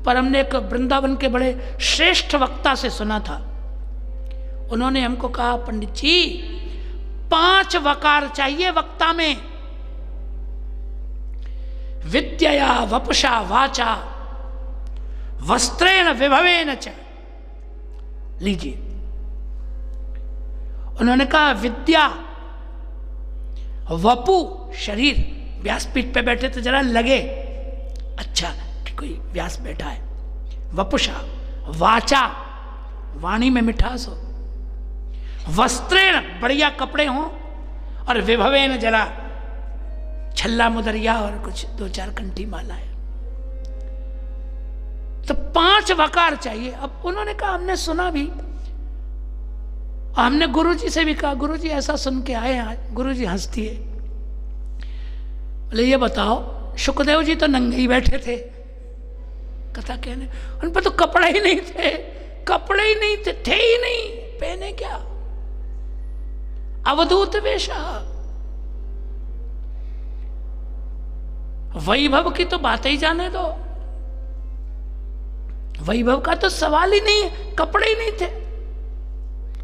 पर हमने एक वृंदावन के बड़े श्रेष्ठ वक्ता से सुना था। उन्होंने हमको कहा, पंडित जी 5 वकार चाहिए वक्ता में, विद्या वपुषा वाचा वस्त्रेण विभवेन च। लीजिए, उन्होंने कहा विद्या, वपु शरीर, व्यासपीठ पे बैठे तो जरा लगे अच्छा कि कोई व्यास बैठा है। वपुषा वाचा, वाणी में मिठास हो। वस्त्रेण, बढ़िया कपड़े हों। और विभवेन, जरा छल्ला मुदरिया और कुछ 2-4 कंठी माला है। तो 5 वकार चाहिए। अब उन्होंने कहा, हमने सुना भी, हमने गुरुजी से भी कहा, गुरुजी ऐसा सुन के आए आज। गुरुजी हंसती है, बोले ये बताओ, सुखदेव जी तो नंगे ही बैठे थे कथा कहने, उन पर तो कपड़े ही नहीं थे, कपड़े ही नहीं थे ही नहीं, पहने क्या? अवधूत वेशा। वैभव की तो बात ही जाने दो, वैभव का तो सवाल ही नहीं है, कपड़े ही नहीं थे।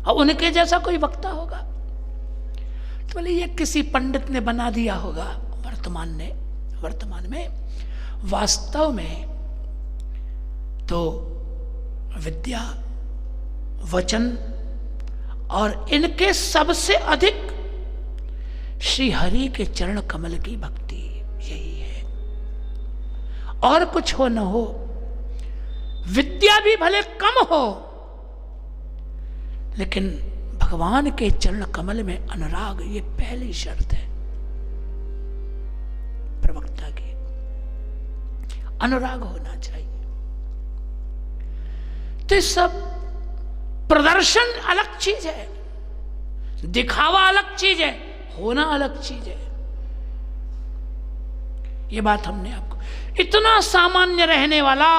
और उनके जैसा कोई वक्ता होगा तो बोले ये किसी पंडित ने बना दिया होगा। वर्तमान में वास्तव में तो विद्या, वचन और इनके सबसे अधिक श्री हरि के चरण कमल की भक्ति यही है। और कुछ हो न हो, विद्या भी भले कम हो, लेकिन भगवान के चरण कमल में अनुराग, ये पहली शर्त है प्रवक्ता की। अनुराग होना चाहिए। तो सब प्रदर्शन अलग चीज है, दिखावा अलग चीज है, होना अलग चीज है। ये बात हमने आपको, इतना सामान्य रहने वाला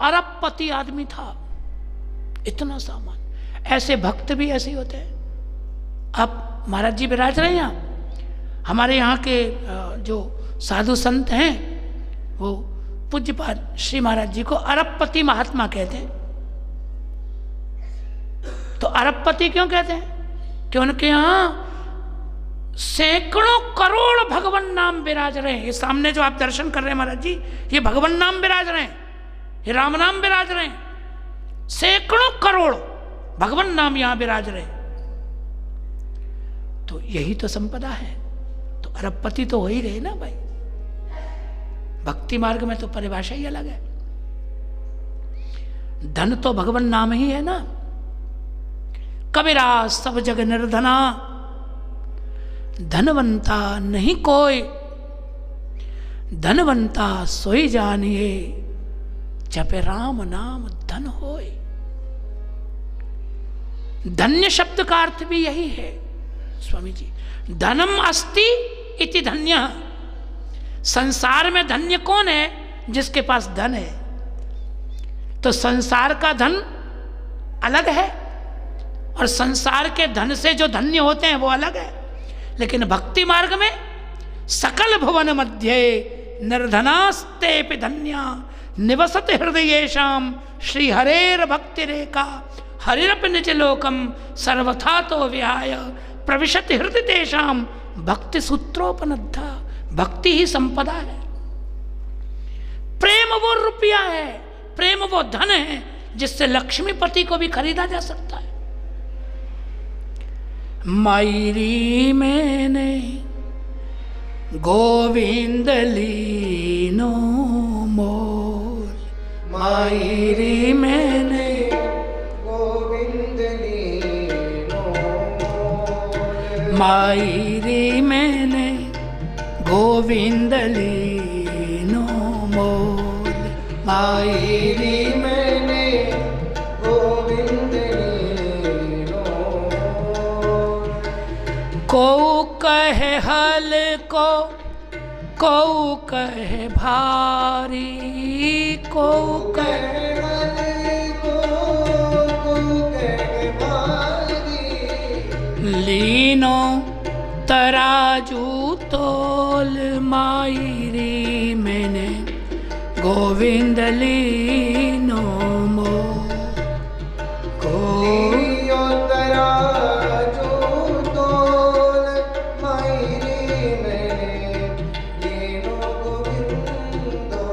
अरबपति आदमी था, इतना सामान्य। ऐसे भक्त भी ऐसे ही होते हैं। अब महाराज जी विराज रहे हैं यहाँ, हमारे यहाँ के जो साधु संत हैं वो पूज्यपाद श्री महाराज जी को अरबपति महात्मा कहते हैं। तो अरबपति क्यों कहते हैं? कि उनके यहाँ सैकड़ों करोड़ भगवान नाम विराज रहे हैं। ये सामने जो आप दर्शन कर रहे हैं महाराज जी, ये भगवान नाम विराज रहे हैं, ये राम नाम विराज रहे हैं। सैकड़ों करोड़ भगवान नाम यहां विराज रहे। तो यही तो संपदा है। तो अरबपति तो हो ही गए ना भाई। भक्ति मार्ग में तो परिभाषा ही अलग है। धन तो भगवान नाम ही है ना। कबीरा सब जग निर्धना, धनवंता नहीं कोई, धनवंता सोई जानिए, जपे राम नाम धन होए। धन्य शब्द का अर्थ भी यही है स्वामी जी। धनम अस्ति इति धन्य। संसार में धन्य कौन है? जिसके पास धन है। तो संसार का धन अलग है और संसार के धन से जो धन्य होते हैं वो अलग है। लेकिन भक्ति मार्ग में सकल भुवन मध्य निर्धनास्ते धन्या निवसत हृदयेषाम श्री हरेर भक्ति रेखा हरिरप निज लोकम सर्वथा तो विहाय प्रविशति हृदय तेषाम भक्ति सूत्रोपनद्धा। भक्ति ही संपदा है। प्रेम वो रुपया है, प्रेम वो धन है जिससे लक्ष्मीपति को भी खरीदा जा सकता है। मायरी मैंने गोविंद लीनो मोल, मायरी मैंने गोविंद लीनो मोल, मायरी मैंने गोविंद लीनो मोल, मायरी मैंने गोविंद लीनो मोल। को कहे हल को कहे भारी, को कहे लीनो तराजू तोल, मायरी मैंने गोविंद लीनो मो, लियो तराजू तोल, मायरी मैंने लीनो गोविंदो।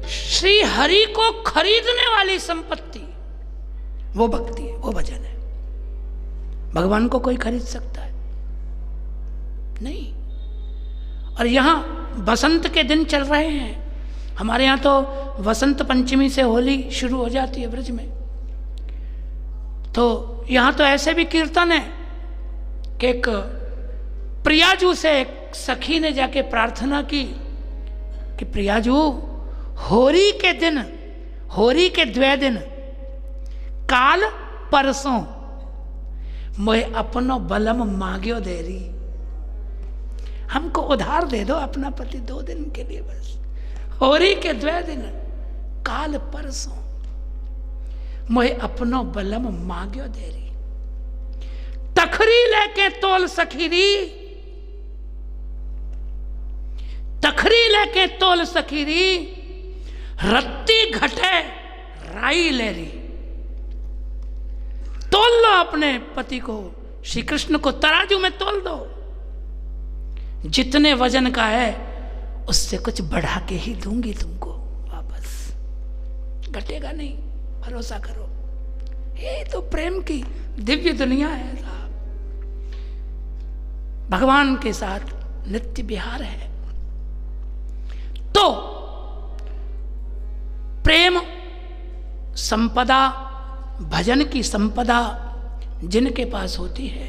श्री हरि को खरीदने वाली संपत्ति वो भक्ति है, वो भजन है। भगवान को कोई खरीद सकता है नहीं। और यहां बसंत के दिन चल रहे हैं। हमारे यहाँ तो वसंत पंचमी से होली शुरू हो जाती है ब्रज में। तो यहाँ तो ऐसे भी कीर्तन है कि एक प्रियाजू से एक सखी ने जाके प्रार्थना की कि प्रियाजू होरी के दिन, होरी के द्वे दिन काल परसों मोहे अपनो बलम मांग्यो दे रही, हमको उधार दे दो अपना पति 2 दिन के लिए बस। होरी के 2 दिन काल परसों मोहे अपनो बलम मांग्यो दे रही। तखरी लेके तोल सखीरी, तखरी लेके तोल सखीरी, रत्ती घटे राई ले रही। तोल लो अपने पति को, श्री कृष्ण को तराजू में तोल दो। जितने वजन का है उससे कुछ बढ़ा के ही दूंगी तुमको वापस, घटेगा नहीं, भरोसा करो। ये तो प्रेम की दिव्य दुनिया है साहब। भगवान के साथ नित्य विहार है। तो प्रेम संपदा, भजन की संपदा जिनके पास होती है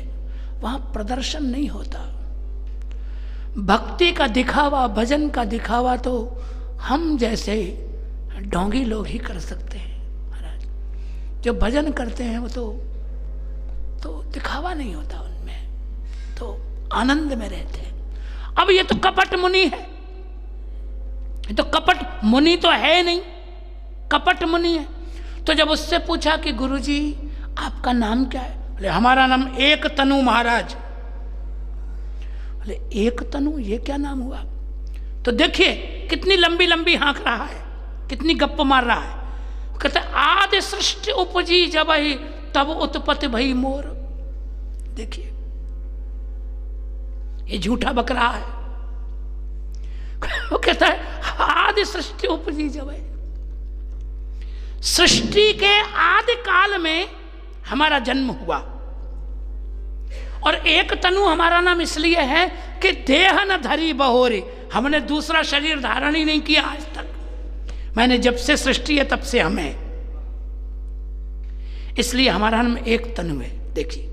वहां प्रदर्शन नहीं होता। भक्ति का दिखावा, भजन का दिखावा तो हम जैसे ढोंगी लोग ही कर सकते हैं महाराज। जो भजन करते हैं वो तो दिखावा नहीं होता उनमें, तो आनंद में रहते हैं। अब ये तो कपट मुनि है, ये तो कपट मुनि तो है नहीं, कपट मुनि है। तो जब उससे पूछा कि गुरुजी आपका नाम क्या है, बोले हमारा नाम एक तनु महाराज। बोले एक तनु, ये क्या नाम हुआ? तो देखिए कितनी लंबी लंबी हाँक रहा है, कितनी गप्प मार रहा है। कहते आदि सृष्टि उपजी जब ही तब उत्पत्ति भई मोर। देखिए ये झूठा बक रहा है। वो कहता है आदि सृष्टि उपजी जब ही, सृष्टि के आदि काल में हमारा जन्म हुआ। और एक तनु हमारा नाम इसलिए है कि देह न धरी बहोरे, हमने दूसरा शरीर धारण ही नहीं किया आज तक। मैंने जब से सृष्टि है तब से हमें, इसलिए हमारा नाम एक तनु है। देखिए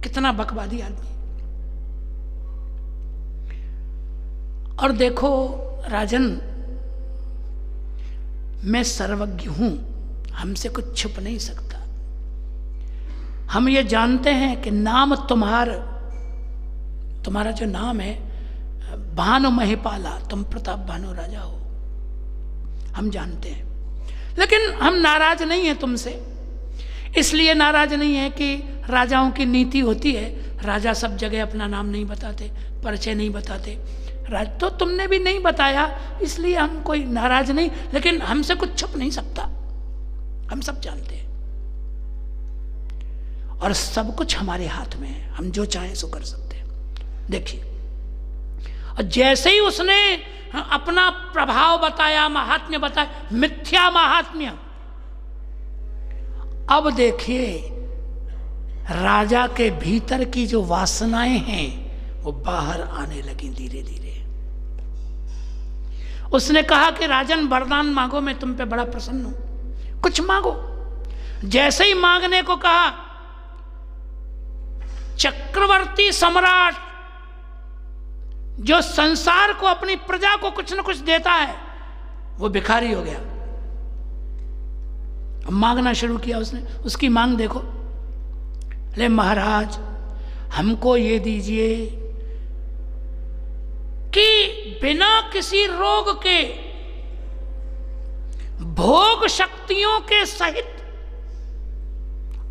कितना बकवादी आदमी। और देखो राजन, मैं सर्वज्ञ हूं, हमसे कुछ छुप नहीं सकता। हम ये जानते हैं कि नाम तुम्हारा जो नाम है भानु महिपाला, तुम प्रताप भानु राजा हो, हम जानते हैं। लेकिन हम नाराज नहीं हैं तुमसे, इसलिए नाराज नहीं है कि राजाओं की नीति होती है, राजा सब जगह अपना नाम नहीं बताते, परिचय नहीं बताते। तो तुमने भी नहीं बताया, इसलिए हम कोई नाराज नहीं, लेकिन हमसे कुछ छुप नहीं सकता, हम सब जानते हैं और सब कुछ हमारे हाथ में है, हम जो चाहें सो कर सकते हैं। देखिए, और जैसे ही उसने अपना प्रभाव बताया, महात्म्य बताया, मिथ्या महात्म्य, अब देखिए राजा के भीतर की जो वासनाएं हैं वो बाहर आने लगी धीरे धीरे। उसने कहा कि राजन वरदान मांगो, मैं तुम पे बड़ा प्रसन्न हूं, कुछ मांगो। जैसे ही मांगने को कहा, चक्रवर्ती सम्राट जो संसार को, अपनी प्रजा को कुछ न कुछ देता है, वो भिखारी हो गया। मांगना शुरू किया उसने। उसकी मांग देखो, ले महाराज हमको ये दीजिए कि बिना किसी रोग के, भोग शक्तियों के सहित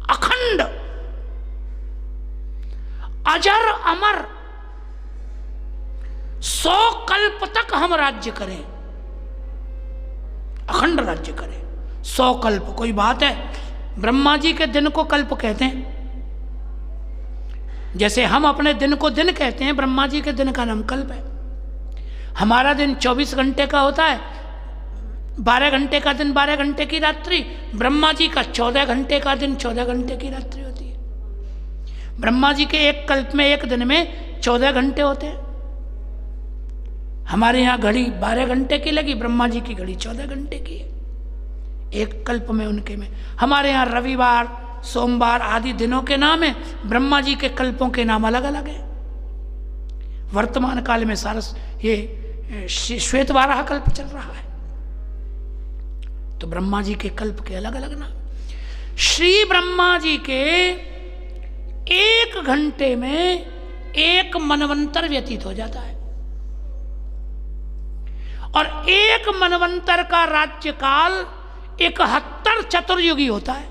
अखंड अजर अमर 100 कल्प तक हम राज्य करें, अखंड राज्य करें। 100 कल्प कोई बात है? ब्रह्मा जी के दिन को कल्प कहते हैं। जैसे हम अपने दिन को दिन कहते हैं, ब्रह्मा जी के दिन का नाम कल्प है। हमारा दिन 24 घंटे का होता है, 12 घंटे का दिन 12 घंटे की रात्रि। ब्रह्मा जी का 14 घंटे का दिन 14 घंटे की रात्रि होती है। ब्रह्मा जी के एक कल्प में, एक दिन में 14 घंटे होते हैं। हमारे यहाँ घड़ी 12 घंटे की लगी, ब्रह्मा जी की घड़ी 14 घंटे की है एक कल्प में, उनके में। हमारे यहाँ रविवार, सोमवार आदि दिनों के नाम है, ब्रह्मा जी के कल्पों के नाम अलग अलग है। वर्तमान काल में ये श्वेतवाराह कल्प चल रहा है, तो ब्रह्मा जी के कल्प के अलग अलग नाम। श्री ब्रह्मा जी के 1 घंटे में 1 मनवंतर व्यतीत हो जाता है, और 1 मनवंतर का राज्यकाल 71 चतुर्युगी होता है।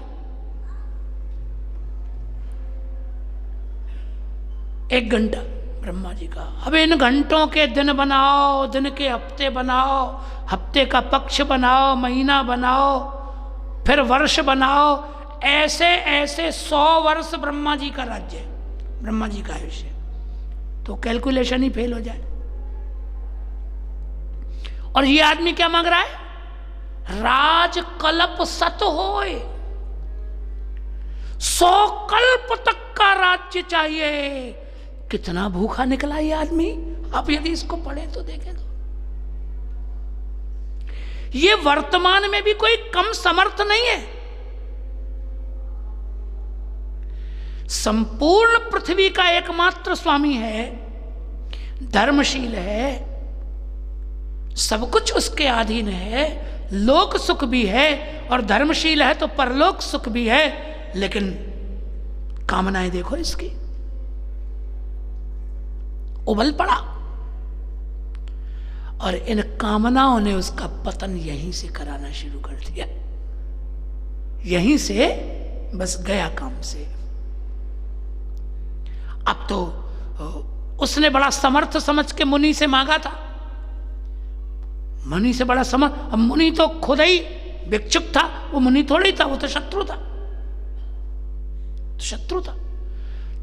1 घंटा ब्रह्मा जी का। अब इन घंटों के दिन बनाओ, दिन के हफ्ते बनाओ, हफ्ते का पक्ष बनाओ, महीना बनाओ, फिर वर्ष बनाओ, ऐसे ऐसे 100 वर्ष ब्रह्मा जी का राज्य है, ब्रह्मा जी का आयुष्य। तो कैलकुलेशन ही फेल हो जाए। और ये आदमी क्या मांग रहा है? राज कल्प सत होए, 100 कल्प तक का राज्य चाहिए। कितना भूखा निकला ये आदमी। आप यदि इसको पढ़ें तो देखें तो ये वर्तमान में भी कोई कम समर्थ नहीं है। संपूर्ण पृथ्वी का एकमात्र स्वामी है, धर्मशील है, सब कुछ उसके अधीन है, लोक सुख भी है, और धर्मशील है तो परलोक सुख भी है। लेकिन कामनाएं देखो इसकी, उबल पड़ा, और इन कामनाओं ने उसका पतन यहीं से कराना शुरू कर दिया। यहीं से बस गया काम से। अब तो उसने बड़ा समर्थ समझ के मुनि से मांगा था, मुनि से बड़ा समर्थ। अब मुनि तो खुद ही भिक्षुक था, वो मुनि थोड़ी था, वो तो शत्रु था, शत्रु था।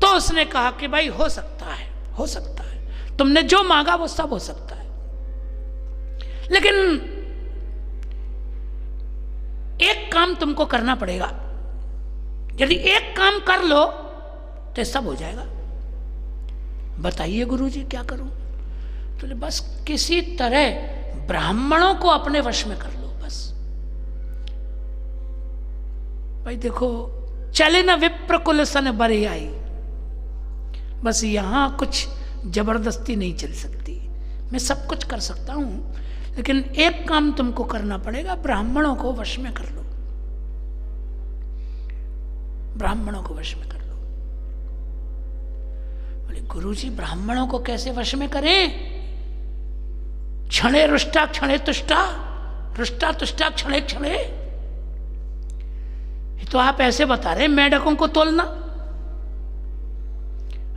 तो उसने कहा कि भाई हो सकता है, हो सकता है, तुमने जो मांगा वो सब हो सकता है, लेकिन एक काम तुमको करना पड़ेगा। यदि एक काम कर लो तो सब हो जाएगा। बताइए गुरुजी क्या करूं? तो बस किसी तरह ब्राह्मणों को अपने वश में कर लो बस। भाई देखो, चले न विप्र कुल सन बरे आई, बस यहां कुछ जबरदस्ती नहीं चल सकती। मैं सब कुछ कर सकता हूं, लेकिन एक काम तुमको करना पड़ेगा, ब्राह्मणों को वश में कर लो, ब्राह्मणों को वश में कर लो। बोले गुरुजी ब्राह्मणों को कैसे वश में करें? क्षणे रुष्टा क्षणे तुष्टा, रुष्टा तुष्टा क्षणे क्षणे। ये तो आप ऐसे बता रहे मेढकों को तोलना,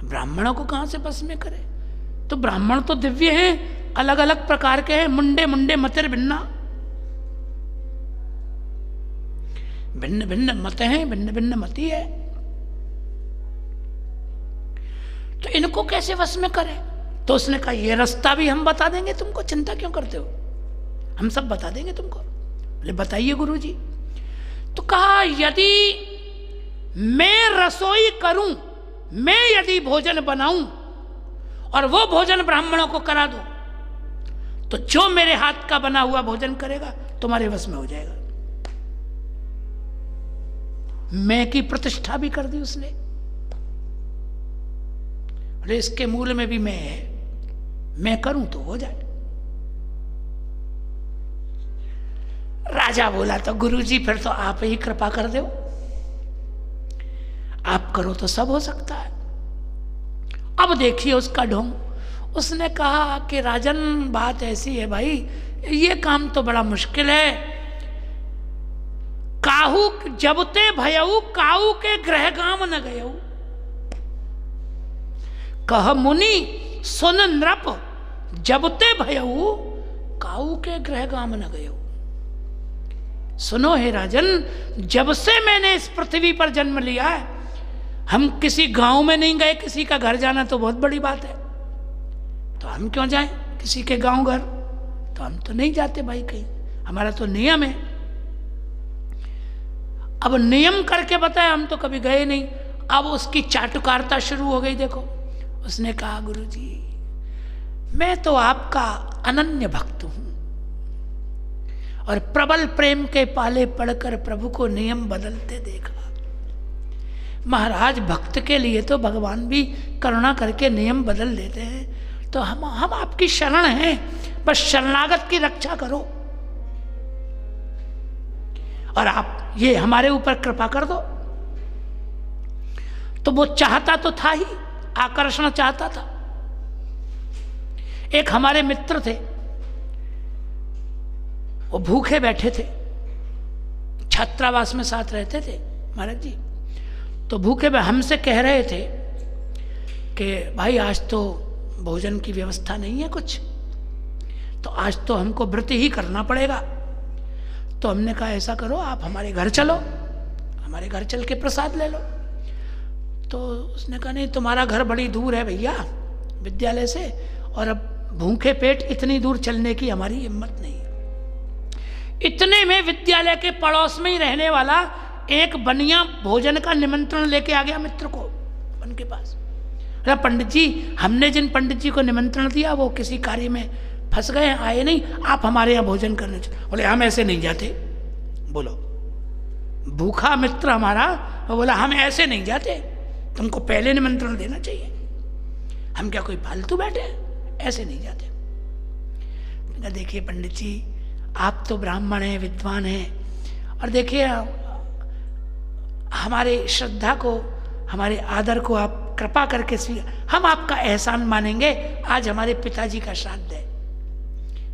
ब्राह्मणों को कहां से बस में करे? तो ब्राह्मण तो दिव्य हैं, अलग अलग प्रकार के हैं, मुंडे मुंडे मतिर भिन्ना, भिन्न भिन्न मत हैं, भिन्न भिन्न मति है। तो इनको कैसे वश में करें? तो उसने कहा ये रास्ता भी हम बता देंगे तुमको, चिंता क्यों करते हो, हम सब बता देंगे तुमको। बोले बताइए गुरुजी। तो कहा यदि मैं रसोई करूं, मैं यदि भोजन बनाऊं और वो भोजन ब्राह्मणों को करा दूं, तो जो मेरे हाथ का बना हुआ भोजन करेगा तुम्हारे वश में हो जाएगा। मैं की प्रतिष्ठा भी कर दी उसने। बोले इसके मूल में भी मैं है, मैं करूं तो हो जाए। राजा बोला तो गुरुजी फिर तो आप ही कृपा कर दो, आप करो तो सब हो सकता है। अब देखिए उसका ढोंग। उसने कहा कि राजन बात ऐसी है भाई, ये काम तो बड़ा मुश्किल है। काहू जबते भयऊ काऊ के ग्रह गाम न गयऊ, कह मुनि सुन नृप जबते भयऊ काऊ के ग्रह गाम न गयऊ। सुनो हे राजन, जब से मैंने इस पृथ्वी पर जन्म लिया है, हम किसी गांव में नहीं गए। किसी का घर जाना तो बहुत बड़ी बात है, तो हम क्यों जाएं किसी के गांव घर? तो हम तो नहीं जाते भाई कहीं, हमारा तो नियम है। अब नियम करके बताया, हम तो कभी गए नहीं। अब उसकी चाटुकारिता शुरू हो गई। देखो उसने कहा गुरुजी मैं तो आपका अनन्य भक्त हूं और प्रबल प्रेम के पाले पड़कर प्रभु को नियम बदलते देखा। महाराज भक्त के लिए तो भगवान भी करुणा करके नियम बदल देते हैं। तो हम आपकी शरण हैं, बस शरणागत की रक्षा करो और आप ये हमारे ऊपर कृपा कर दो। तो वो चाहता तो था ही, आकर्षण चाहता था। एक हमारे मित्र थे, वो भूखे बैठे थे, छात्रावास में साथ रहते थे महाराज जी। तो भूखे में हमसे कह रहे थे कि भाई आज तो भोजन की व्यवस्था नहीं है कुछ, तो आज तो हमको व्रत ही करना पड़ेगा। तो हमने कहा ऐसा करो आप हमारे घर चलो, हमारे घर चल के प्रसाद ले लो। तो उसने कहा नहीं तुम्हारा घर बड़ी दूर है भैया विद्यालय से, और अब भूखे पेट इतनी दूर चलने की हमारी हिम्मत नहीं। इतने में विद्यालय के पड़ोस में ही रहने वाला एक बनिया भोजन का निमंत्रण लेके आ गया मित्र को उनके पास। अरे पंडित जी, हमने जिन पंडित जी को निमंत्रण दिया वो किसी कार्य में फंस गए, आए नहीं, आप हमारे यहाँ भोजन करने चलो। बोले हम ऐसे नहीं जाते। बोलो भूखा मित्र हमारा, वो बोला हम ऐसे नहीं जाते, तुमको पहले निमंत्रण देना चाहिए, हम क्या कोई फालतू बैठे, ऐसे नहीं जाते। देखिए पंडित जी आप तो ब्राह्मण हैं, विद्वान हैं, और देखिए हमारे श्रद्धा को, हमारे आदर को आप कृपा करके हम आपका एहसान मानेंगे। आज हमारे पिताजी का श्राद्ध है,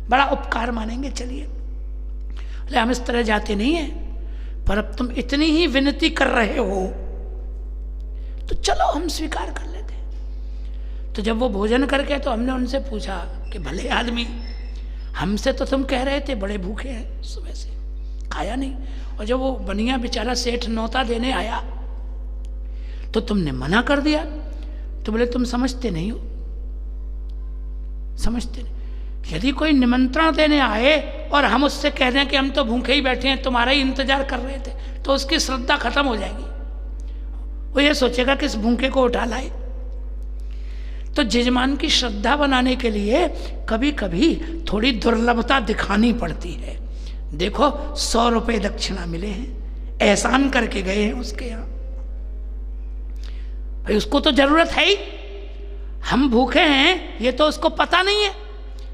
बड़ा उपकार मानेंगे, चलिए। अरे हम इस तरह जाते नहीं हैं, पर अब तुम इतनी ही विनती कर रहे हो तो चलो हम स्वीकार कर लेते हैं। तो जब वो भोजन करके, तो हमने उनसे पूछा कि भले आदमी, हमसे तो तुम कह रहे थे बड़े भूखे हैं, सुबह से खाया नहीं, और जब वो बनिया बेचारा सेठ नौता देने आया तो तुमने मना कर दिया। तो बोले तुम समझते नहीं हो, समझते नहीं। यदि कोई निमंत्रण देने आए और हम उससे कह दें कि हम तो भूखे ही बैठे हैं, तुम्हारा ही इंतजार कर रहे थे, तो उसकी श्रद्धा खत्म हो जाएगी। वो ये सोचेगा कि इस भूखे को उठा लाए। तो जजमान की श्रद्धा बनाने के लिए कभी कभी थोड़ी दुर्लभता दिखानी पड़ती है। देखो 100 रुपये दक्षिणा मिले हैं, एहसान करके गए हैं उसके यहाँ, भाई उसको तो जरूरत है ही, हम भूखे हैं ये तो उसको पता नहीं है,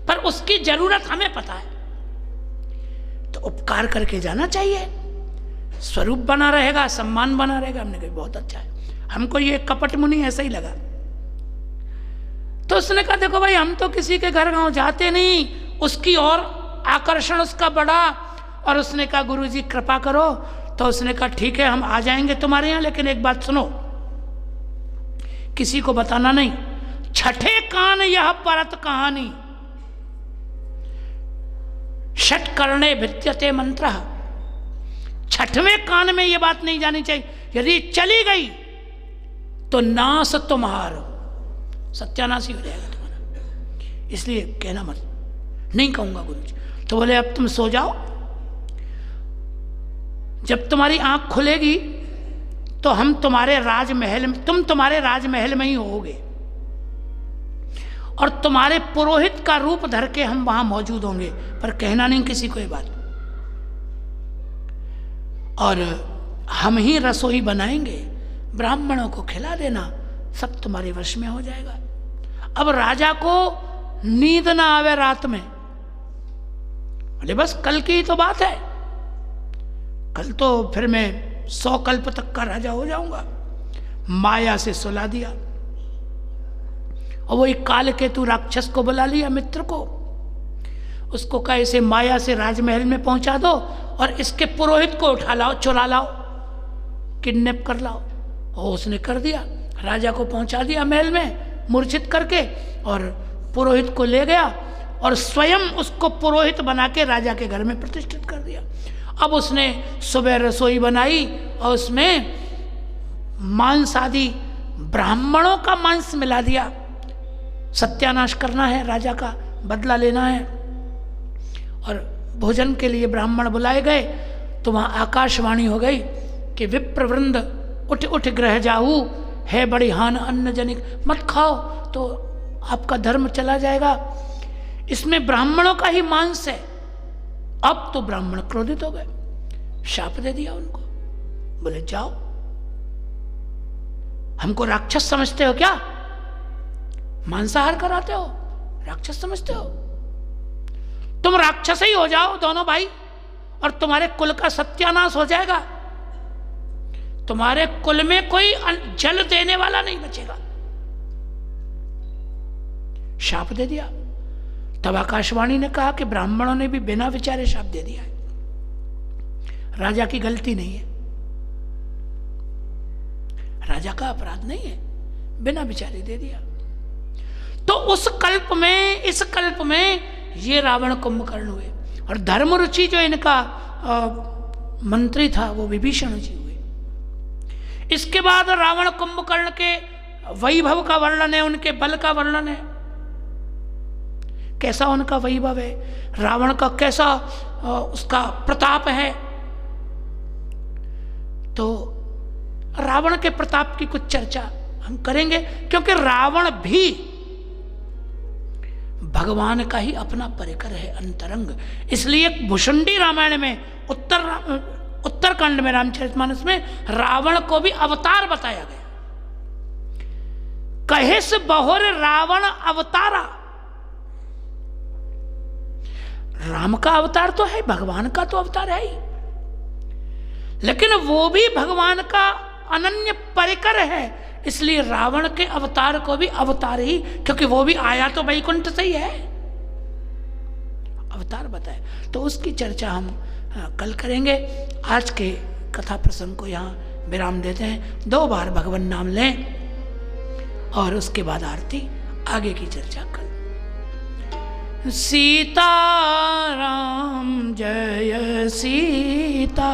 पर उसकी जरूरत हमें पता है, तो उपकार करके जाना चाहिए, स्वरूप बना रहेगा, सम्मान बना रहेगा। हमने कहा बहुत अच्छा है, हमको ये कपट मुनि ऐसा ही लगा। तो उसने कहा देखो भाई हम तो किसी के घर गांव जाते नहीं, उसकी और आकर्षण उसका बड़ा। और उसने कहा गुरुजी कृपा करो, तो उसने कहा ठीक है हम आ जाएंगे तुम्हारे यहाँ, लेकिन एक बात सुनो, किसी को बताना नहीं। छठे कान यह परत कहानी, षट कर्णे भिद्यते मंत्र। छठवें कान में यह बात नहीं जानी चाहिए, यदि चली गई तो नाश तुम्हारा, सत्यानाश ही हो जाएगा तुम्हारा, इसलिए कहना मत। नहीं कहूंगा गुरु जी। तो बोले अब तुम सो जाओ, जब तुम्हारी आंख खुलेगी तो हम तुम्हारे राजमहल में, तुम तुम्हारे राजमहल में ही होगे, और तुम्हारे पुरोहित का रूप धर के हम वहां मौजूद होंगे, पर कहना नहीं किसी को ये बात। और हम ही रसोई बनाएंगे, ब्राह्मणों को खिला देना, सब तुम्हारे वश में हो जाएगा। अब राजा को नींद ना आवे रात में। बोले बस कल की ही तो बात है, कल तो फिर मैं 100 कल्प तक का राजा हो जाऊंगा। माया से सुला दिया, और वो एक कालकेतु राक्षस को बुला लिया, मित्र को। उसको कहा इसे माया से राजमहल में पहुंचा दो, और इसके पुरोहित को उठा लाओ, चुरा लाओ, किडनैप कर लाओ। और उसने कर दिया, राजा को पहुंचा दिया महल में मूर्छित करके, और पुरोहित को ले गया और स्वयं उसको पुरोहित बना के राजा के घर में प्रतिष्ठित कर दिया। अब उसने सुबह रसोई बनाई और उसमें मांस आदि ब्राह्मणों का मांस मिला दिया। सत्यानाश करना है, राजा का बदला लेना है। और भोजन के लिए ब्राह्मण बुलाए गए तो वहाँ आकाशवाणी हो गई कि विप्रवृंद उठ उठ ग्रह जाऊ, है बड़ी हान अन्न जनिक। मत खाओ तो आपका धर्म चला जाएगा, इसमें ब्राह्मणों का ही मांस है। अब तो ब्राह्मण क्रोधित हो गए, शाप दे दिया उनको। बोले जाओ, हमको राक्षस समझते हो क्या? मांसाहार कराते हो, राक्षस समझते हो? तुम राक्षस ही हो जाओ दोनों भाई, और तुम्हारे कुल का सत्यानाश हो जाएगा। तुम्हारे कुल में कोई जल देने वाला नहीं बचेगा। शाप दे दिया। तब आकाशवाणी ने कहा कि ब्राह्मणों ने भी बिना विचारे शाप दे दिया है, राजा की गलती नहीं है, राजा का अपराध नहीं है, बिना विचारे दे दिया। तो उस कल्प में, इस कल्प में ये रावण कुंभकर्ण हुए, और धर्मरुचि जो इनका मंत्री था वो विभीषण जी हुए। इसके बाद रावण कुंभकर्ण के वैभव का वर्णन है, उनके बल का वर्णन है, कैसा उनका वैभव है, रावण का कैसा उसका प्रताप है। तो रावण के प्रताप की कुछ चर्चा हम करेंगे, क्योंकि रावण भी भगवान का ही अपना परिकर है, अंतरंग। इसलिए भुषुंडी रामायण में, उत्तरकांड में, रामचरितमानस में रावण को भी अवतार बताया गया। कहे से बहुर रावण अवतारा, राम का अवतार तो है, भगवान का तो अवतार है ही, लेकिन वो भी भगवान का अनन्य परिकर है। इसलिए रावण के अवतार को भी अवतार ही, क्योंकि वो भी आया तो वैकुंठ से ही है, अवतार बताए। तो उसकी चर्चा हम कल करेंगे। आज के कथा प्रसंग को यहाँ विराम देते हैं। 2 बार भगवान नाम लें और उसके बाद आरती, आगे की चर्चा कल। सीताराम जय सीता